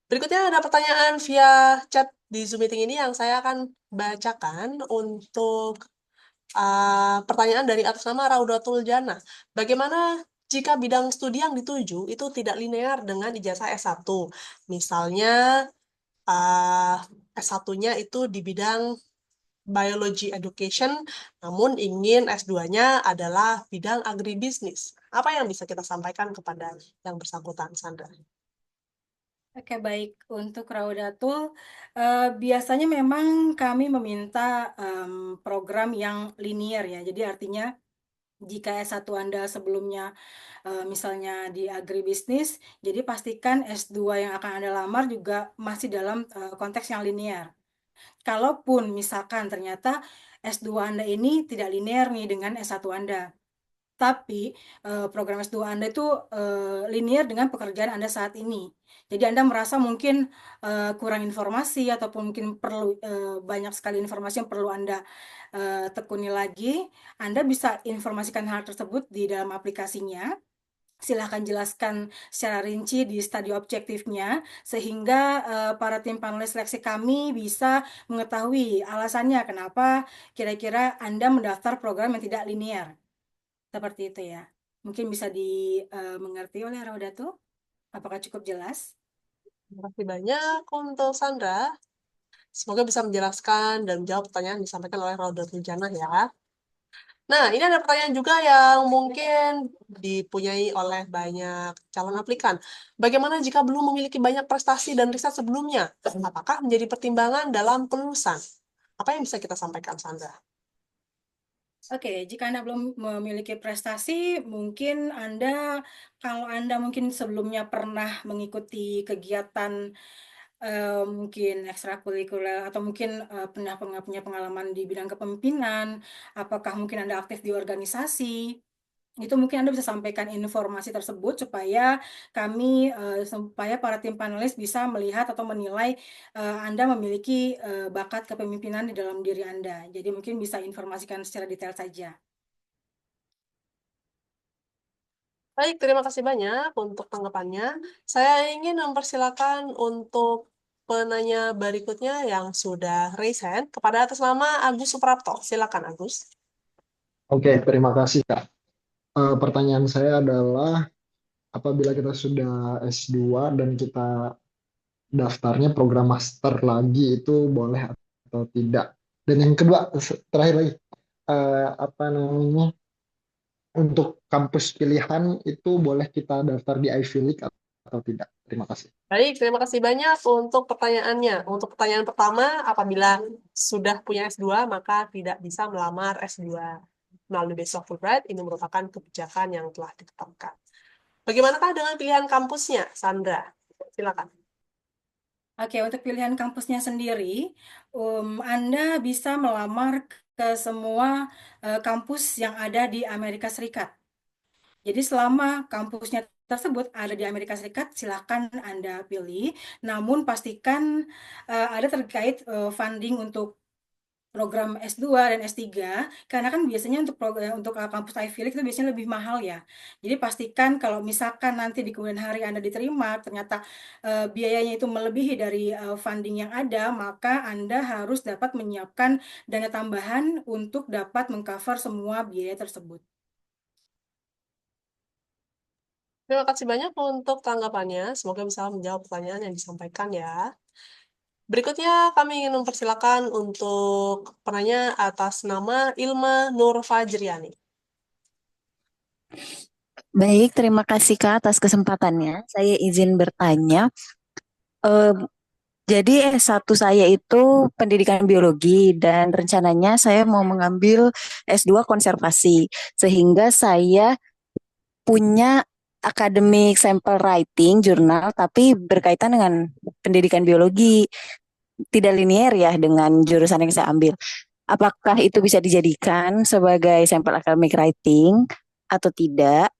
Speaker 1: Berikutnya ada pertanyaan via chat di Zoom meeting ini yang saya akan bacakan untuk pertanyaan dari atas nama Raudatul Jannah. Bagaimana jika bidang studi yang dituju itu tidak linear dengan ijazah S1? Misalnya S1-nya itu di bidang biology education, namun ingin S2-nya adalah bidang agribisnis. Apa yang bisa kita sampaikan kepada yang bersangkutan, Sandra?
Speaker 16: Oke, baik. Untuk Raudatul, biasanya memang kami meminta program yang linear ya. Jadi artinya jika S1 Anda sebelumnya misalnya di agribisnis, jadi pastikan S2 yang akan Anda lamar juga masih dalam konteks yang linear. Kalaupun misalkan ternyata S2 Anda ini tidak linear nih dengan S1 Anda, Tapi program S2 Anda itu linear dengan pekerjaan Anda saat ini. Jadi Anda merasa mungkin kurang informasi ataupun mungkin perlu banyak sekali informasi yang perlu Anda tekuni lagi. Anda bisa informasikan hal tersebut di dalam aplikasinya. Silahkan jelaskan secara rinci di studi objektifnya, sehingga para tim panelis seleksi kami bisa mengetahui alasannya kenapa kira-kira Anda mendaftar program yang tidak linear. Seperti itu ya. Mungkin bisa dimengerti oleh Raudatul. Apakah cukup jelas?
Speaker 1: Terima kasih banyak untuk Sandra. Semoga bisa menjelaskan dan menjawab pertanyaan yang disampaikan oleh Raudatul Jannah ya. Nah, ini ada pertanyaan juga yang mungkin dipunyai oleh banyak calon aplikan. Bagaimana jika belum memiliki banyak prestasi dan riset sebelumnya? Apakah menjadi pertimbangan dalam kelulusan? Apa yang bisa kita sampaikan, Sandra?
Speaker 16: Oke, jika Anda belum memiliki prestasi, mungkin kalau Anda mungkin sebelumnya pernah mengikuti kegiatan mungkin ekstrakurikuler atau mungkin pernah punya pengalaman di bidang kepemimpinan, apakah mungkin Anda aktif di organisasi, itu mungkin Anda bisa sampaikan informasi tersebut supaya para tim panelis bisa melihat atau menilai Anda memiliki bakat kepemimpinan di dalam diri Anda. Jadi mungkin bisa informasikan secara detail saja.
Speaker 1: Baik, terima kasih banyak untuk tanggapannya. Saya ingin mempersilakan untuk penanya berikutnya yang sudah raise hand kepada atas nama Agus Suprapto. Silakan, Agus.
Speaker 20: Oke, terima kasih Kak. Pertanyaan saya adalah apabila kita sudah S2 dan kita daftarnya program master lagi itu boleh atau tidak? Dan yang kedua, terakhir lagi, apa namanya, untuk kampus pilihan itu boleh kita daftar di Ivy League atau tidak? Terima kasih.
Speaker 1: Baik, terima kasih banyak untuk pertanyaannya. Untuk pertanyaan pertama, apabila sudah punya S2, maka tidak bisa melamar S2 melalui Beasiswa Fulbright. Ini merupakan kebijakan yang telah ditetapkan. Bagaimanakah dengan pilihan kampusnya, Sandra? Silakan.
Speaker 16: Oke, untuk pilihan kampusnya sendiri, Anda bisa melamar ke semua kampus yang ada di Amerika Serikat. Jadi selama kampusnya tersebut ada di Amerika Serikat, silakan Anda pilih. Namun pastikan ada terkait funding untuk program S2 dan S3, karena kan biasanya untuk kampus Ivy League itu biasanya lebih mahal ya. Jadi pastikan kalau misalkan nanti di kemudian hari Anda diterima, ternyata biayanya itu melebihi dari funding yang ada, maka Anda harus dapat menyiapkan dana tambahan untuk dapat mengcover semua biaya tersebut.
Speaker 1: Terima kasih banyak untuk tanggapannya. Semoga bisa menjawab pertanyaan yang disampaikan ya. Berikutnya kami ingin mempersilakan untuk penanya atas nama Ilma Nur Fajriani.
Speaker 21: Baik, terima kasih Kak atas kesempatannya. Saya izin bertanya. Jadi S1 saya itu pendidikan biologi dan rencananya saya mau mengambil S2 konservasi. Sehingga saya punya academic sample writing jurnal tapi berkaitan dengan pendidikan biologi. Tidak linear ya dengan jurusan yang saya ambil. Apakah itu bisa dijadikan sebagai sampel academic writing atau tidak?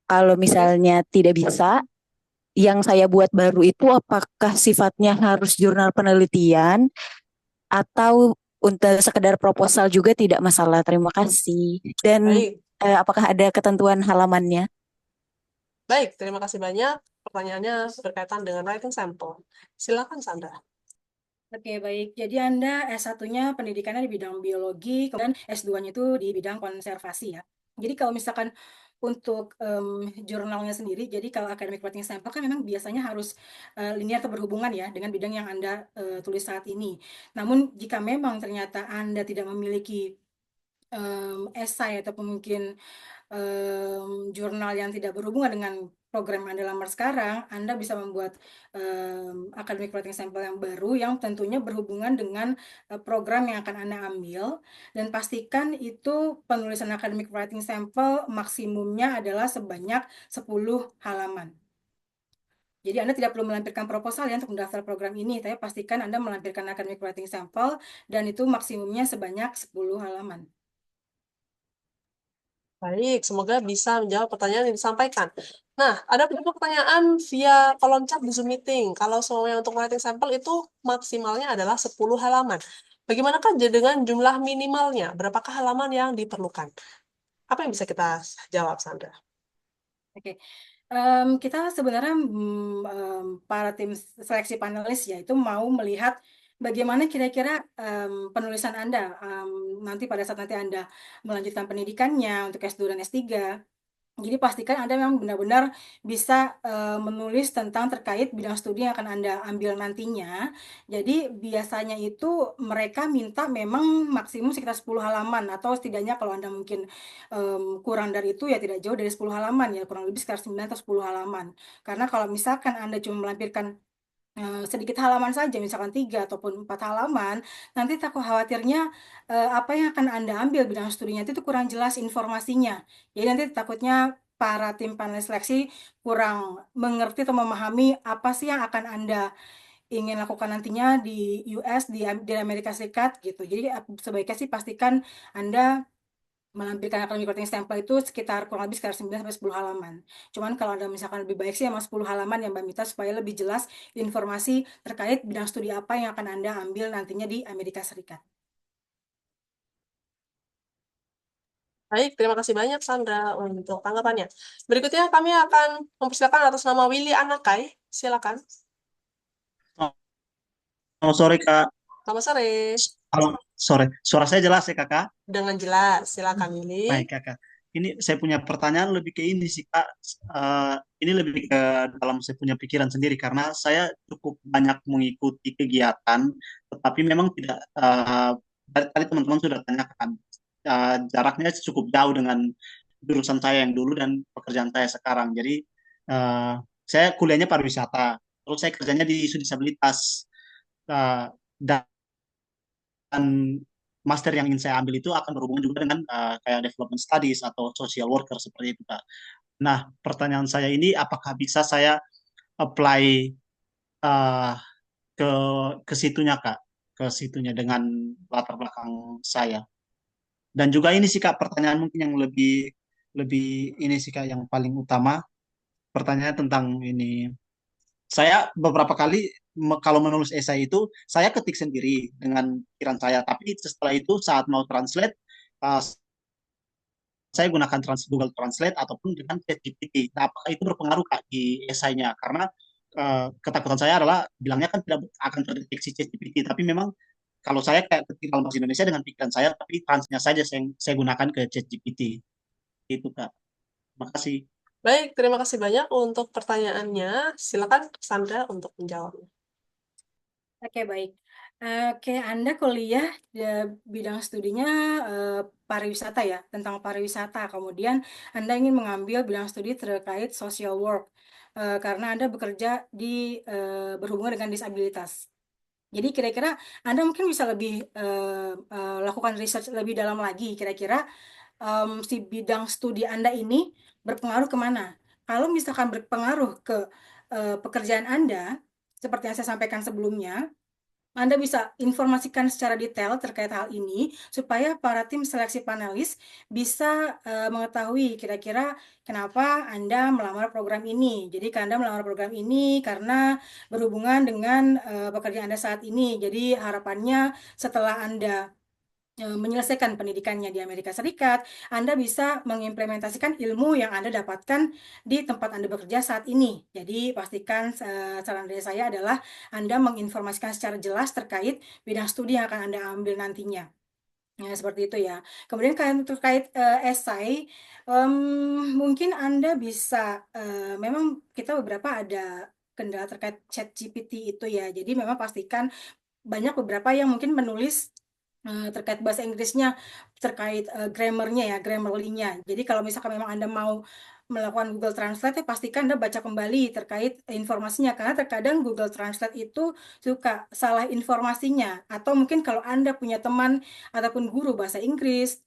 Speaker 21: Kalau misalnya tidak bisa, yang saya buat baru itu apakah sifatnya harus jurnal penelitian atau untuk sekedar proposal juga tidak masalah. Terima kasih. Dan apakah ada ketentuan halamannya?
Speaker 1: Baik, terima kasih banyak. Pertanyaannya berkaitan dengan writing sample. Silakan, Sandra.
Speaker 16: Oke, baik. Jadi Anda S1-nya pendidikannya di bidang biologi, kemudian S2-nya itu di bidang konservasi ya. Jadi kalau misalkan untuk jurnalnya sendiri, jadi kalau academic writing sample kan memang biasanya harus linear atau berhubungan ya dengan bidang yang Anda tulis saat ini. Namun jika memang ternyata Anda tidak memiliki esai ataupun mungkin jurnal yang tidak berhubungan dengan program yang Anda lamar sekarang, Anda bisa membuat academic writing sample yang baru yang tentunya berhubungan dengan program yang akan Anda ambil, dan pastikan itu penulisan academic writing sample maksimumnya adalah sebanyak 10 halaman. Jadi Anda tidak perlu melampirkan proposal ya untuk mendaftar program ini, tapi pastikan Anda melampirkan academic writing sample dan itu maksimumnya sebanyak 10 halaman.
Speaker 1: Baik, semoga bisa menjawab pertanyaan yang disampaikan. Nah, ada juga pertanyaan via kolom chat di Zoom Meeting. Kalau semuanya untuk writing sampel itu maksimalnya adalah 10 halaman. Bagaimanakah dengan jumlah minimalnya? Berapakah halaman yang diperlukan? Apa yang bisa kita jawab, Sandra?
Speaker 16: Oke, kita sebenarnya para tim seleksi panelis ya itu mau melihat bagaimana kira-kira penulisan Anda nanti pada saat nanti Anda melanjutkan pendidikannya untuk S2 dan S3. Jadi pastikan Anda memang benar-benar bisa menulis tentang terkait bidang studi yang akan Anda ambil nantinya. Jadi biasanya itu mereka minta memang maksimum sekitar 10 halaman atau setidaknya kalau Anda mungkin kurang dari itu ya tidak jauh dari 10 halaman ya, kurang lebih sekitar 9 atau 10 halaman. Karena kalau misalkan Anda cuma melampirkan sedikit halaman saja, misalkan 3 ataupun 4 halaman, nanti takut khawatirnya apa yang akan Anda ambil bidang studinya itu kurang jelas informasinya. Jadi nanti takutnya para tim panelis seleksi kurang mengerti atau memahami apa sih yang akan Anda ingin lakukan nantinya di US, di Amerika Serikat gitu. Jadi sebaiknya sih pastikan Anda melampirkan akademik writing sampel itu sekitar kurang lebih sekitar 9 sampai 10 halaman. Cuman kalau Anda misalkan lebih baik sih emang 10 halaman ya Mbak Mita supaya lebih jelas informasi terkait bidang studi apa yang akan Anda ambil nantinya di Amerika Serikat.
Speaker 1: Baik, terima kasih banyak Sandra untuk tanggapannya. Berikutnya kami akan mempersilakan atas nama Willy Anakai. Silakan.
Speaker 4: Selamat sore, Kak.
Speaker 1: Selamat sore.
Speaker 4: Halo, sore. Suara saya jelas ya, Kakak?
Speaker 1: Dengan jelas, silakan Willy.
Speaker 4: Baik, Kakak. Ini saya punya pertanyaan lebih ke ini sih, Kak. Ini lebih ke dalam saya punya pikiran sendiri karena saya cukup banyak mengikuti kegiatan, tetapi memang tidak. Tadi teman-teman sudah tanyakan, jaraknya cukup jauh dengan jurusan saya yang dulu dan pekerjaan saya sekarang. Jadi saya kuliahnya pariwisata, terus saya kerjanya di isu disabilitas. Dan master yang ingin saya ambil itu akan berhubungan juga dengan kayak development studies atau social worker seperti itu, Kak. Nah, pertanyaan saya ini apakah bisa saya apply uh, ke situnya, Kak, ke situnya dengan latar belakang saya. Dan juga ini sih, Kak, pertanyaan mungkin yang lebih lebih ini sih, Kak, yang paling utama. Pertanyaan tentang ini. Saya beberapa kali kalau menulis esai itu saya ketik sendiri dengan pikiran saya, tapi setelah itu saat mau translate saya gunakan Google Translate ataupun dengan ChatGPT. Nah, apakah itu berpengaruh, Kak, di esainya? Karena ketakutan saya adalah bilangnya kan tidak akan terdeteksi ChatGPT, tapi memang kalau saya kayak ketik dalam bahasa Indonesia dengan pikiran saya, tapi transnya saja saya gunakan ke ChatGPT. Itu, Kak. Terima kasih.
Speaker 1: Baik, terima kasih banyak untuk pertanyaannya. Silakan Sandra untuk menjawabnya.
Speaker 16: Oke, baik. Oke, Anda kuliah bidang studinya pariwisata ya, tentang pariwisata. Kemudian Anda ingin mengambil bidang studi terkait social work karena Anda bekerja di berhubungan dengan disabilitas. Jadi kira-kira Anda mungkin bisa lebih lakukan research lebih dalam lagi. Kira-kira si bidang studi Anda ini berpengaruh kemana? Kalau misalkan berpengaruh ke pekerjaan Anda, seperti yang saya sampaikan sebelumnya, Anda bisa informasikan secara detail terkait hal ini supaya para tim seleksi panelis bisa mengetahui kira-kira kenapa Anda melamar program ini. Jadi Anda melamar program ini karena berhubungan dengan pekerjaan Anda saat ini. Jadi harapannya setelah Anda menyelesaikan pendidikannya di Amerika Serikat, Anda bisa mengimplementasikan ilmu yang Anda dapatkan di tempat Anda bekerja saat ini. Jadi pastikan saran dari saya adalah Anda menginformasikan secara jelas terkait bidang studi yang akan Anda ambil nantinya. Ya, seperti itu ya. Kemudian terkait esai, mungkin Anda bisa, memang kita beberapa ada kendala terkait ChatGPT itu ya. Jadi memang pastikan banyak beberapa yang mungkin menulis terkait bahasa Inggrisnya, terkait grammarnya ya, grammarly-nya. Jadi kalau misalkan memang Anda mau melakukan Google Translate, ya pastikan Anda baca kembali terkait informasinya. Karena terkadang Google Translate itu suka salah informasinya. Atau mungkin kalau Anda punya teman ataupun guru bahasa Inggris,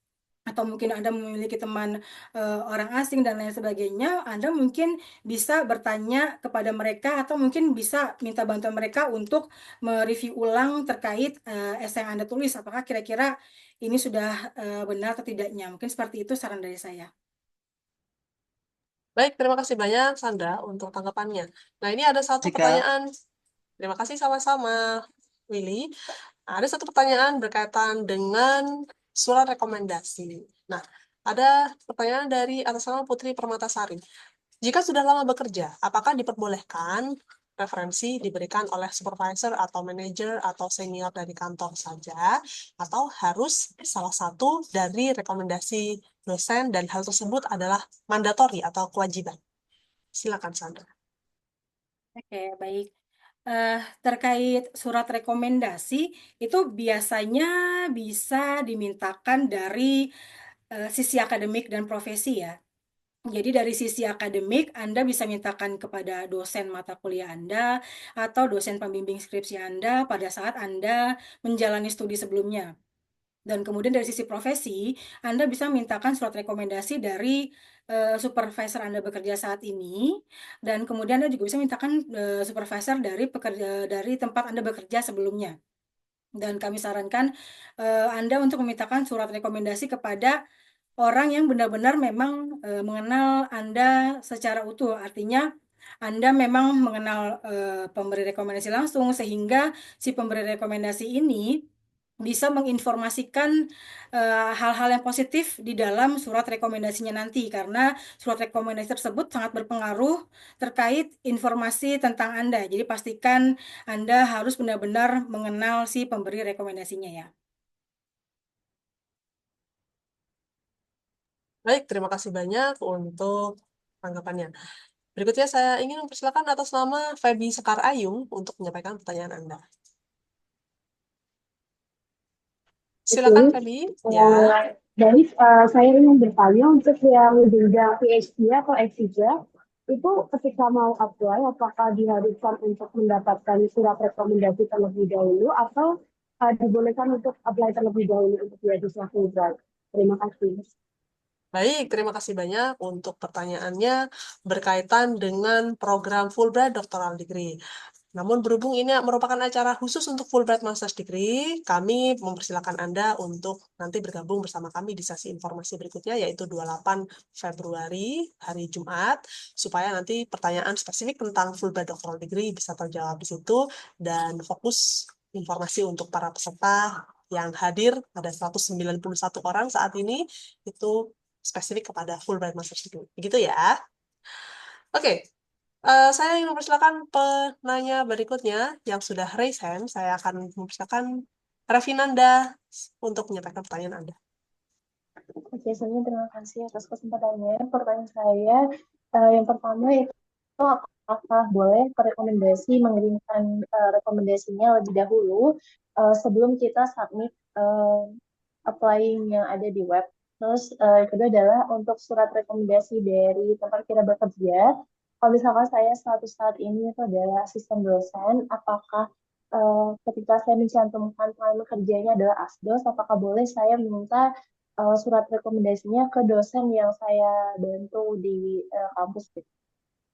Speaker 16: atau mungkin Anda memiliki teman orang asing dan lain sebagainya, Anda mungkin bisa bertanya kepada mereka atau mungkin bisa minta bantuan mereka untuk mereview ulang terkait esai yang Anda tulis. Apakah kira-kira ini sudah benar atau tidaknya? Mungkin seperti itu saran dari saya.
Speaker 1: Baik, terima kasih banyak Sandra untuk tanggapannya. Nah, ini ada satu
Speaker 4: Jika
Speaker 1: pertanyaan. Terima kasih sama-sama, Willy. Ada satu pertanyaan berkaitan dengan surat rekomendasi. Nah, ada pertanyaan dari atas nama Putri Permatasari. Jika sudah lama bekerja, apakah diperbolehkan referensi diberikan oleh supervisor atau manajer atau senior dari kantor saja, atau harus salah satu dari rekomendasi dosen dan hal tersebut adalah mandatori atau kewajiban? Silakan Sandra.
Speaker 16: Oke, baik. Terkait surat rekomendasi, itu biasanya bisa dimintakan dari sisi akademik dan profesi ya. Jadi dari sisi akademik, Anda bisa mintakan kepada dosen mata kuliah Anda atau dosen pembimbing skripsi Anda pada saat Anda menjalani studi sebelumnya. Dan kemudian dari sisi profesi, Anda bisa mintakan surat rekomendasi dari supervisor Anda bekerja saat ini, dan kemudian Anda juga bisa mintakan supervisor dari tempat Anda bekerja sebelumnya. Dan kami sarankan Anda untuk memintakan surat rekomendasi kepada orang yang benar-benar memang mengenal Anda secara utuh. Artinya Anda memang mengenal pemberi rekomendasi langsung, sehingga si pemberi rekomendasi ini bisa menginformasikan hal-hal yang positif di dalam surat rekomendasinya nanti, karena surat rekomendasi tersebut sangat berpengaruh terkait informasi tentang Anda. Jadi pastikan Anda harus benar-benar mengenal si pemberi rekomendasinya ya.
Speaker 1: Baik, terima kasih banyak untuk tanggapannya. Berikutnya saya ingin mempersilakan atas nama Feby Sekar Ayung untuk menyampaikan pertanyaan Anda. Silakan Feby. Ya.
Speaker 5: Baik, saya ingin bertanya untuk yang jenjang PhD atau S3 itu ketika mau apply apakah diharuskan untuk mendapatkan surat rekomendasi terlebih dahulu atau dibolehkan untuk apply terlebih dahulu untuk beasiswa Fulbright? Terima kasih.
Speaker 1: Baik, terima kasih banyak untuk pertanyaannya berkaitan dengan program Fulbright Doctoral Degree. Namun berhubung ini merupakan acara khusus untuk Fulbright Master's Degree, kami mempersilakan Anda untuk nanti bergabung bersama kami di sesi informasi berikutnya, yaitu 28 Februari, hari Jumat, supaya nanti pertanyaan spesifik tentang Fulbright Doctoral Degree bisa terjawab di situ, dan fokus informasi untuk para peserta yang hadir, ada 191 orang saat ini, itu spesifik kepada Fulbright Master's Degree. Begitu ya. Oke. Saya ingin mempersilakan penanya berikutnya yang sudah raise hand. Saya akan mempersilakan Revinanda untuk menyampaikan pertanyaan Anda.
Speaker 22: Oke, sebelumnya terima kasih atas kesempatannya. Pertanyaan saya yang pertama itu apakah boleh rekomendasi mengirimkan rekomendasinya lebih dahulu sebelum kita submit applying yang ada di web. Terus yang kedua adalah untuk surat rekomendasi dari tempat kita bekerja. Kalau misalkan saya status saat ini itu adalah asisten dosen, apakah ketika saya mencantumkan pengalaman kerjanya adalah asdos, apakah boleh saya meminta surat rekomendasinya ke dosen yang saya bantu di kampus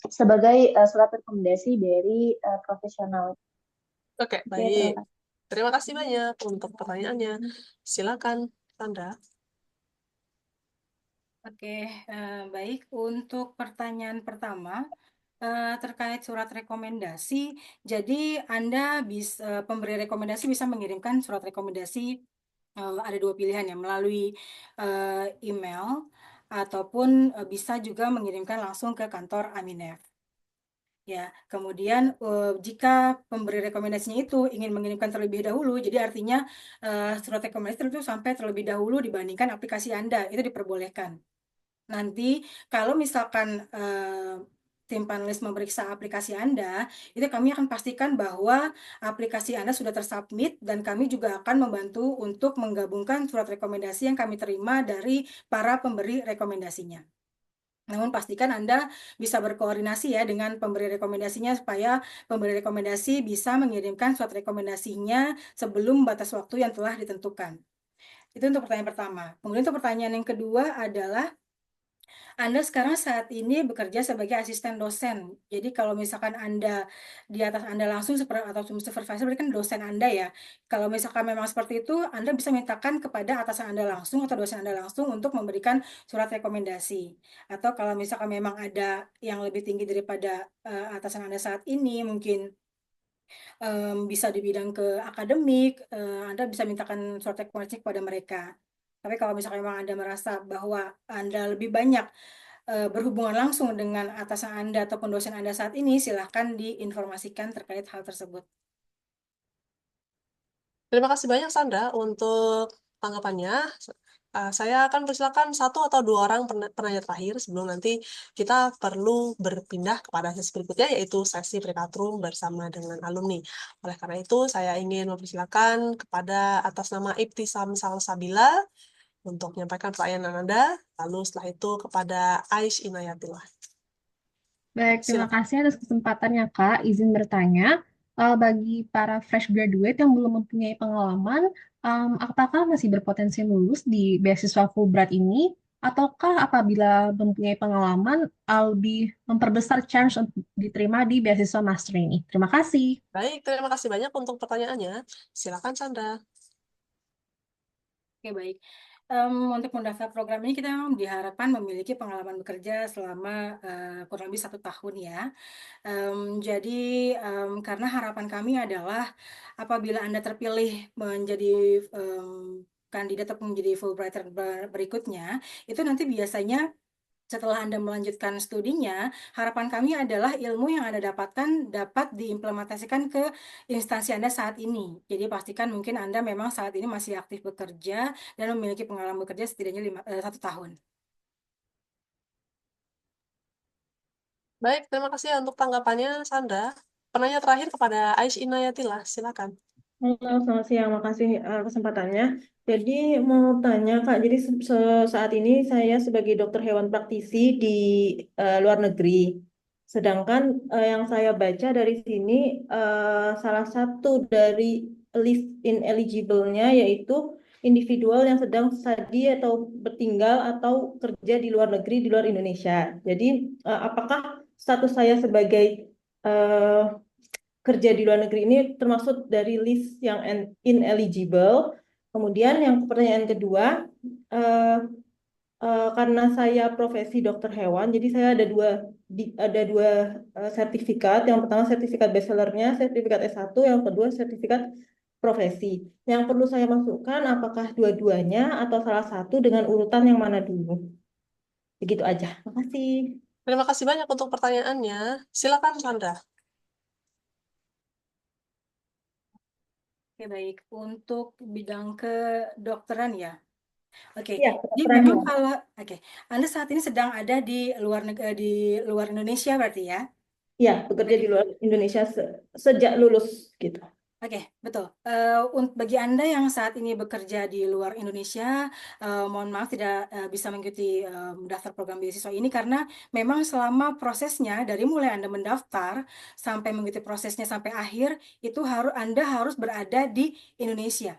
Speaker 22: sebagai surat rekomendasi dari profesional.
Speaker 1: Oke, baik. Terima kasih banyak untuk pertanyaannya. Silakan, Sandra.
Speaker 16: Oke, baik. Untuk pertanyaan pertama, terkait surat rekomendasi, jadi Anda bisa, pemberi rekomendasi bisa mengirimkan surat rekomendasi, ada dua pilihan ya, melalui email, ataupun bisa juga mengirimkan langsung ke kantor Aminef. Ya, kemudian jika pemberi rekomendasinya itu ingin mengirimkan terlebih dahulu, jadi artinya surat rekomendasi itu sampai terlebih dahulu dibandingkan aplikasi Anda, itu diperbolehkan. Nanti kalau misalkan tim panelis memeriksa aplikasi Anda, itu kami akan pastikan bahwa aplikasi Anda sudah tersubmit, dan kami juga akan membantu untuk menggabungkan surat rekomendasi yang kami terima dari para pemberi rekomendasinya. Namun pastikan Anda bisa berkoordinasi ya dengan pemberi rekomendasinya supaya pemberi rekomendasi bisa mengirimkan surat rekomendasinya sebelum batas waktu yang telah ditentukan. Itu untuk pertanyaan pertama. Kemudian untuk pertanyaan yang kedua adalah Anda sekarang saat ini bekerja sebagai asisten dosen. Jadi kalau misalkan Anda di atas Anda langsung atau supervisor berarti kan dosen Anda ya. Kalau misalkan memang seperti itu, Anda bisa mintakan kepada atasan Anda langsung atau dosen Anda langsung untuk memberikan surat rekomendasi. Atau kalau misalkan memang ada yang lebih tinggi daripada atasan Anda saat ini, mungkin bisa di bidang ke akademik, Anda bisa mintakan surat rekomendasi kepada mereka. Tapi kalau misalkan memang Anda merasa bahwa Anda lebih banyak berhubungan langsung dengan atasan Anda ataupun dosen Anda saat ini, silahkan diinformasikan terkait hal tersebut.
Speaker 1: Terima kasih banyak Sandra untuk tanggapannya. Saya akan persilakan 1 atau 2 orang penanya terakhir sebelum nanti kita perlu berpindah kepada sesi berikutnya, yaitu sesi breakout room bersama dengan alumni. Oleh karena itu, saya ingin mempersilakan kepada atas nama Ibtisam Salsabila untuk menyampaikan pertanyaan Anda, lalu setelah itu kepada Aish Inayatillah.
Speaker 6: Baik, terima
Speaker 1: Silakan.
Speaker 6: kasih atas kesempatannya, Kak. Izin bertanya, bagi para fresh graduate yang belum mempunyai pengalaman, apakah masih berpotensi lulus di beasiswa Fulbright ini? Ataukah apabila mempunyai pengalaman, lebih memperbesar chance untuk diterima di beasiswa master ini? Terima kasih.
Speaker 1: Baik, terima kasih banyak untuk pertanyaannya. Silakan Sandra.
Speaker 16: Oke, baik. Untuk mendaftar program ini kita diharapkan memiliki pengalaman bekerja selama kurang lebih 1 tahun ya. Jadi karena harapan kami adalah apabila Anda terpilih menjadi kandidat atau menjadi Fulbrighter berikutnya, itu nanti biasanya setelah Anda melanjutkan studinya, harapan kami adalah ilmu yang Anda dapatkan dapat diimplementasikan ke instansi Anda saat ini. Jadi pastikan mungkin Anda memang saat ini masih aktif bekerja dan memiliki pengalaman bekerja setidaknya 1 tahun.
Speaker 1: Baik, terima kasih untuk tanggapannya Sandra. Penanya terakhir kepada Aish Inayatillah, silakan.
Speaker 9: Halo, selamat siang. Makasih kesempatannya. Jadi mau tanya Kak, jadi saat ini saya sebagai dokter hewan praktisi di luar negeri. Sedangkan yang saya baca dari sini salah satu dari list ineligible-nya yaitu individual yang sedang studi atau bertinggal atau kerja di luar negeri di luar Indonesia. Jadi apakah status saya sebagai kerja di luar negeri ini termasuk dari list yang ineligible. Kemudian yang pertanyaan kedua, karena saya profesi dokter hewan, jadi saya ada dua sertifikat. Yang pertama sertifikat bachelornya, sertifikat S1, yang kedua sertifikat profesi. Yang perlu saya masukkan apakah dua-duanya atau salah satu dengan urutan yang mana dulu? Begitu aja. Makasih.
Speaker 1: Terima kasih banyak untuk pertanyaannya. Silakan Sandra.
Speaker 16: Oke, baik. Untuk bidang kedokteran ya. Oke,
Speaker 9: Ya,
Speaker 16: jadi memang kalau Anda saat ini sedang ada di luar Indonesia berarti ya?
Speaker 9: Ya, bekerja di luar Indonesia sejak lulus gitu.
Speaker 16: Oke, betul. Bagi Anda yang saat ini bekerja di luar Indonesia, mohon maaf tidak bisa mengikuti mendaftar program beasiswa ini karena memang selama prosesnya dari mulai Anda mendaftar sampai mengikuti prosesnya sampai akhir itu Anda harus berada di Indonesia.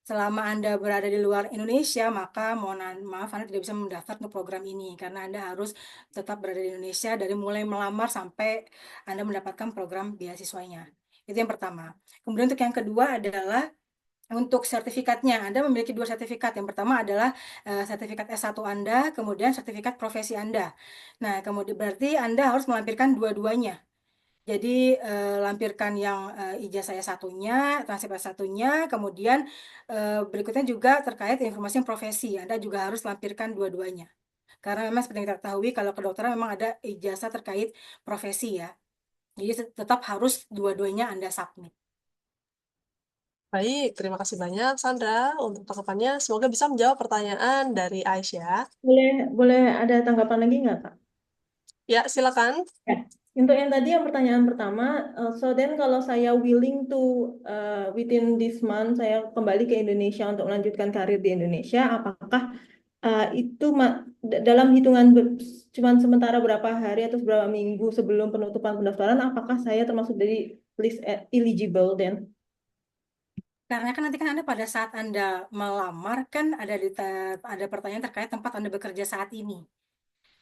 Speaker 16: Selama Anda berada di luar Indonesia, maka mohon maaf Anda tidak bisa mendaftar untuk program ini karena Anda harus tetap berada di Indonesia dari mulai melamar sampai Anda mendapatkan program beasiswanya. Itu yang pertama. Kemudian untuk yang kedua adalah untuk sertifikatnya. Anda memiliki 2 sertifikat. Yang pertama adalah sertifikat S1 Anda, kemudian sertifikat profesi Anda. Nah, kemudian berarti Anda harus melampirkan dua-duanya. Jadi lampirkan yang ijazah S1-nya, transkrip S1-nya, kemudian berikutnya juga terkait informasi yang profesi. Anda juga harus lampirkan dua-duanya. Karena memang seperti yang kita ketahui kalau kedokteran memang ada ijazah terkait profesi ya. Jadi tetap harus dua-duanya Anda submit.
Speaker 1: Baik, terima kasih banyak Sandra untuk tanggapannya. Semoga bisa menjawab pertanyaan dari Aisyah.
Speaker 9: Boleh ada tanggapan lagi nggak, Kak?
Speaker 1: Ya, silakan.
Speaker 9: Ya. Untuk yang tadi yang pertanyaan pertama, so then kalau saya willing to within this month saya kembali ke Indonesia untuk melanjutkan karir di Indonesia, apakah itu dalam hitungan cuma sementara berapa hari atau beberapa minggu sebelum penutupan pendaftaran, apakah saya termasuk dari list eligible then?
Speaker 16: Karena kan nanti kan Anda pada saat Anda melamar kan ada pertanyaan terkait tempat Anda bekerja saat ini.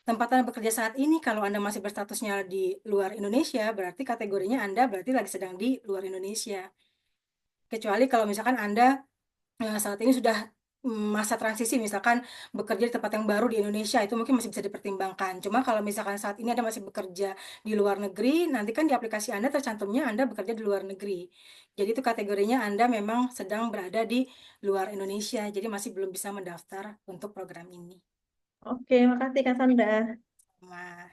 Speaker 16: Tempat Anda bekerja saat ini kalau Anda masih berstatusnya di luar Indonesia, berarti kategorinya Anda berarti lagi sedang di luar Indonesia. Kecuali kalau misalkan Anda saat ini sudah masa transisi, misalkan bekerja di tempat yang baru di Indonesia, itu mungkin masih bisa dipertimbangkan. Cuma kalau misalkan saat ini Anda masih bekerja di luar negeri, nanti kan di aplikasi Anda tercantumnya Anda bekerja di luar negeri. Jadi itu kategorinya Anda memang sedang berada di luar Indonesia, jadi masih belum bisa mendaftar untuk program ini.
Speaker 9: Oke, makasih Kak Sandra.
Speaker 16: Nah,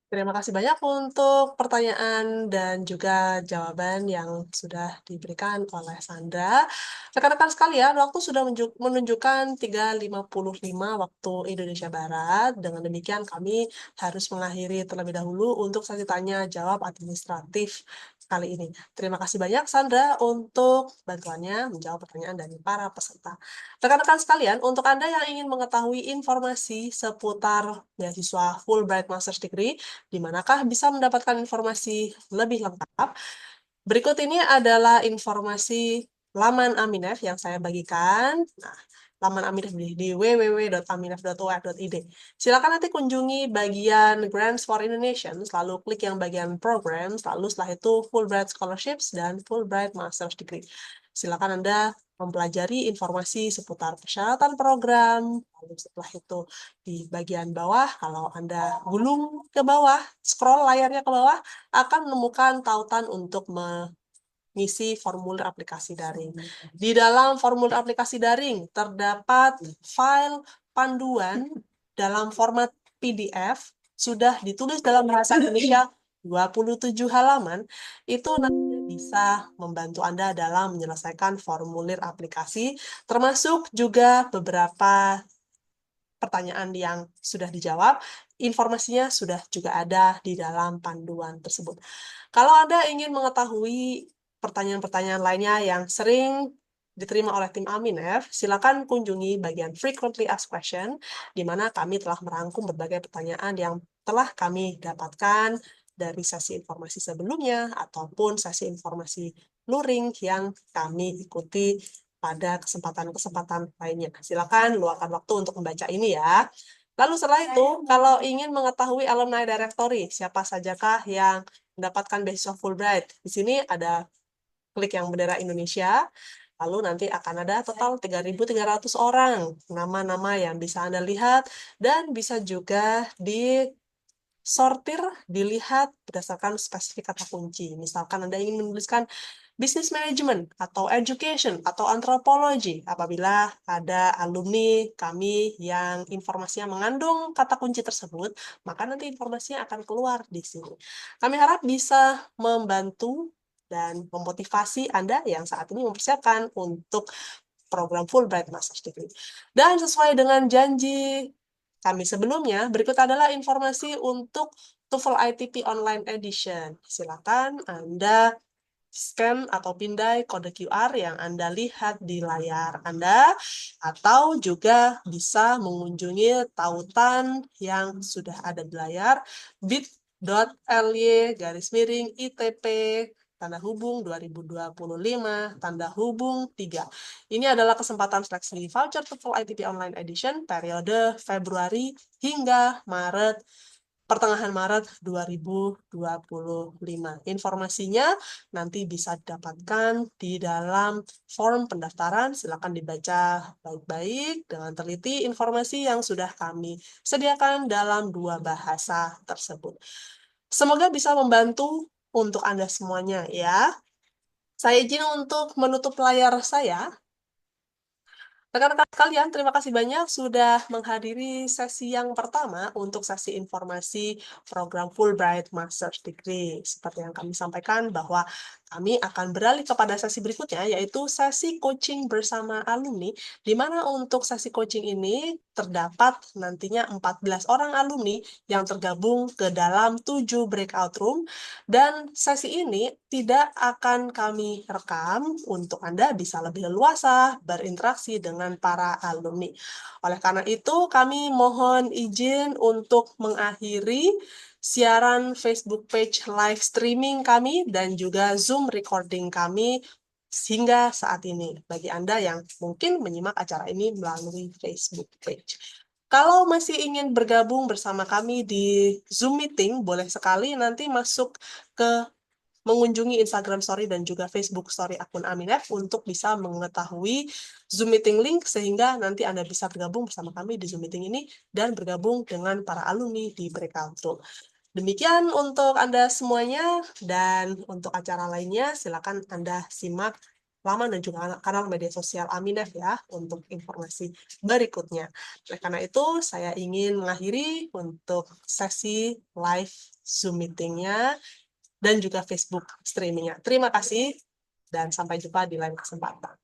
Speaker 1: Terima kasih banyak untuk pertanyaan dan juga jawaban yang sudah diberikan oleh Sandra. Rekan-rekan sekalian, waktu sudah menunjukkan 3.55 waktu Indonesia Barat. Dengan demikian kami harus mengakhiri terlebih dahulu untuk sesi tanya jawab administratif kali ini. Terima kasih banyak Sandra untuk bantuannya menjawab pertanyaan dari para peserta. Rekan-rekan sekalian, untuk Anda yang ingin mengetahui informasi seputar beasiswa Fulbright Master's Degree, di manakah bisa mendapatkan informasi lebih lengkap? Berikut ini adalah informasi laman Aminef yang saya bagikan. Nah, laman Aminef di www.aminef.or.id. Silakan nanti kunjungi bagian Grants for Indonesians, lalu klik yang bagian Programs, lalu setelah itu Fulbright Scholarships dan Fulbright Master's Degree. Silakan Anda mempelajari informasi seputar persyaratan program, lalu setelah itu di bagian bawah, kalau Anda gulung ke bawah, scroll layarnya ke bawah, akan menemukan tautan untuk mengisi formulir aplikasi daring. Di dalam formulir aplikasi daring terdapat file panduan dalam format PDF, sudah ditulis dalam bahasa Indonesia 27 halaman, itu nanti bisa membantu Anda dalam menyelesaikan formulir aplikasi, termasuk juga beberapa pertanyaan yang sudah dijawab, informasinya sudah juga ada di dalam panduan tersebut. Kalau Anda ingin mengetahui pertanyaan-pertanyaan lainnya yang sering diterima oleh tim Aminef, silakan kunjungi bagian Frequently Asked Question, di mana kami telah merangkum berbagai pertanyaan yang telah kami dapatkan dari sesi informasi sebelumnya, ataupun sesi informasi luring yang kami ikuti pada kesempatan-kesempatan lainnya. Silakan luangkan waktu untuk membaca ini ya. Lalu setelah itu, kalau ingin mengetahui alumni directory, siapa sajakah yang mendapatkan beasiswa Fulbright, di sini ada klik yang bendera Indonesia, lalu nanti akan ada total 3.300 orang nama-nama yang bisa Anda lihat, dan bisa juga disortir, dilihat berdasarkan spesifik kata kunci. Misalkan Anda ingin menuliskan business management, atau education, atau antropologi, apabila ada alumni kami yang informasinya mengandung kata kunci tersebut, maka nanti informasinya akan keluar di sini. Kami harap bisa membantu dan memotivasi Anda yang saat ini mempersiapkan untuk program Fulbright Master's Degree. Dan sesuai dengan janji kami sebelumnya, berikut adalah informasi untuk TOEFL ITP Online Edition. Silakan Anda scan atau pindai kode QR yang Anda lihat di layar Anda, atau juga bisa mengunjungi tautan yang sudah ada di layar bit.ly/ITP tanda hubung 2025 tanda hubung 3. Ini adalah kesempatan seleksi voucher TOEFL ITP Online Edition periode Februari hingga pertengahan Maret 2025. Informasinya nanti bisa didapatkan di dalam form pendaftaran. Silakan dibaca baik-baik dengan teliti informasi yang sudah kami sediakan dalam 2 bahasa tersebut. Semoga bisa membantu untuk Anda semuanya ya. Saya izin untuk menutup layar saya. Rekan-rekan sekalian, terima kasih banyak sudah menghadiri sesi yang pertama untuk sesi informasi program Fulbright Master's Degree. Seperti yang kami sampaikan bahwa kami akan beralih kepada sesi berikutnya, yaitu sesi coaching bersama alumni, di mana untuk sesi coaching ini terdapat nantinya 14 orang alumni yang tergabung ke dalam 7 breakout room, dan sesi ini tidak akan kami rekam untuk Anda bisa lebih leluasa berinteraksi dengan para alumni. Oleh karena itu, kami mohon izin untuk mengakhiri siaran Facebook page live streaming kami dan juga Zoom recording kami hingga saat ini bagi Anda yang mungkin menyimak acara ini melalui Facebook page. Kalau masih ingin bergabung bersama kami di Zoom meeting, boleh sekali nanti masuk ke mengunjungi Instagram Story dan juga Facebook Story akun Aminef untuk bisa mengetahui Zoom meeting link sehingga nanti Anda bisa bergabung bersama kami di Zoom meeting ini dan bergabung dengan para alumni di breakout room. Demikian untuk Anda semuanya, dan untuk acara lainnya silakan Anda simak laman dan juga kanal media sosial Aminef ya untuk informasi berikutnya. Oleh karena itu, saya ingin mengakhiri untuk sesi live Zoom meetingnya dan juga Facebook streamingnya. Terima kasih dan sampai jumpa di lain kesempatan.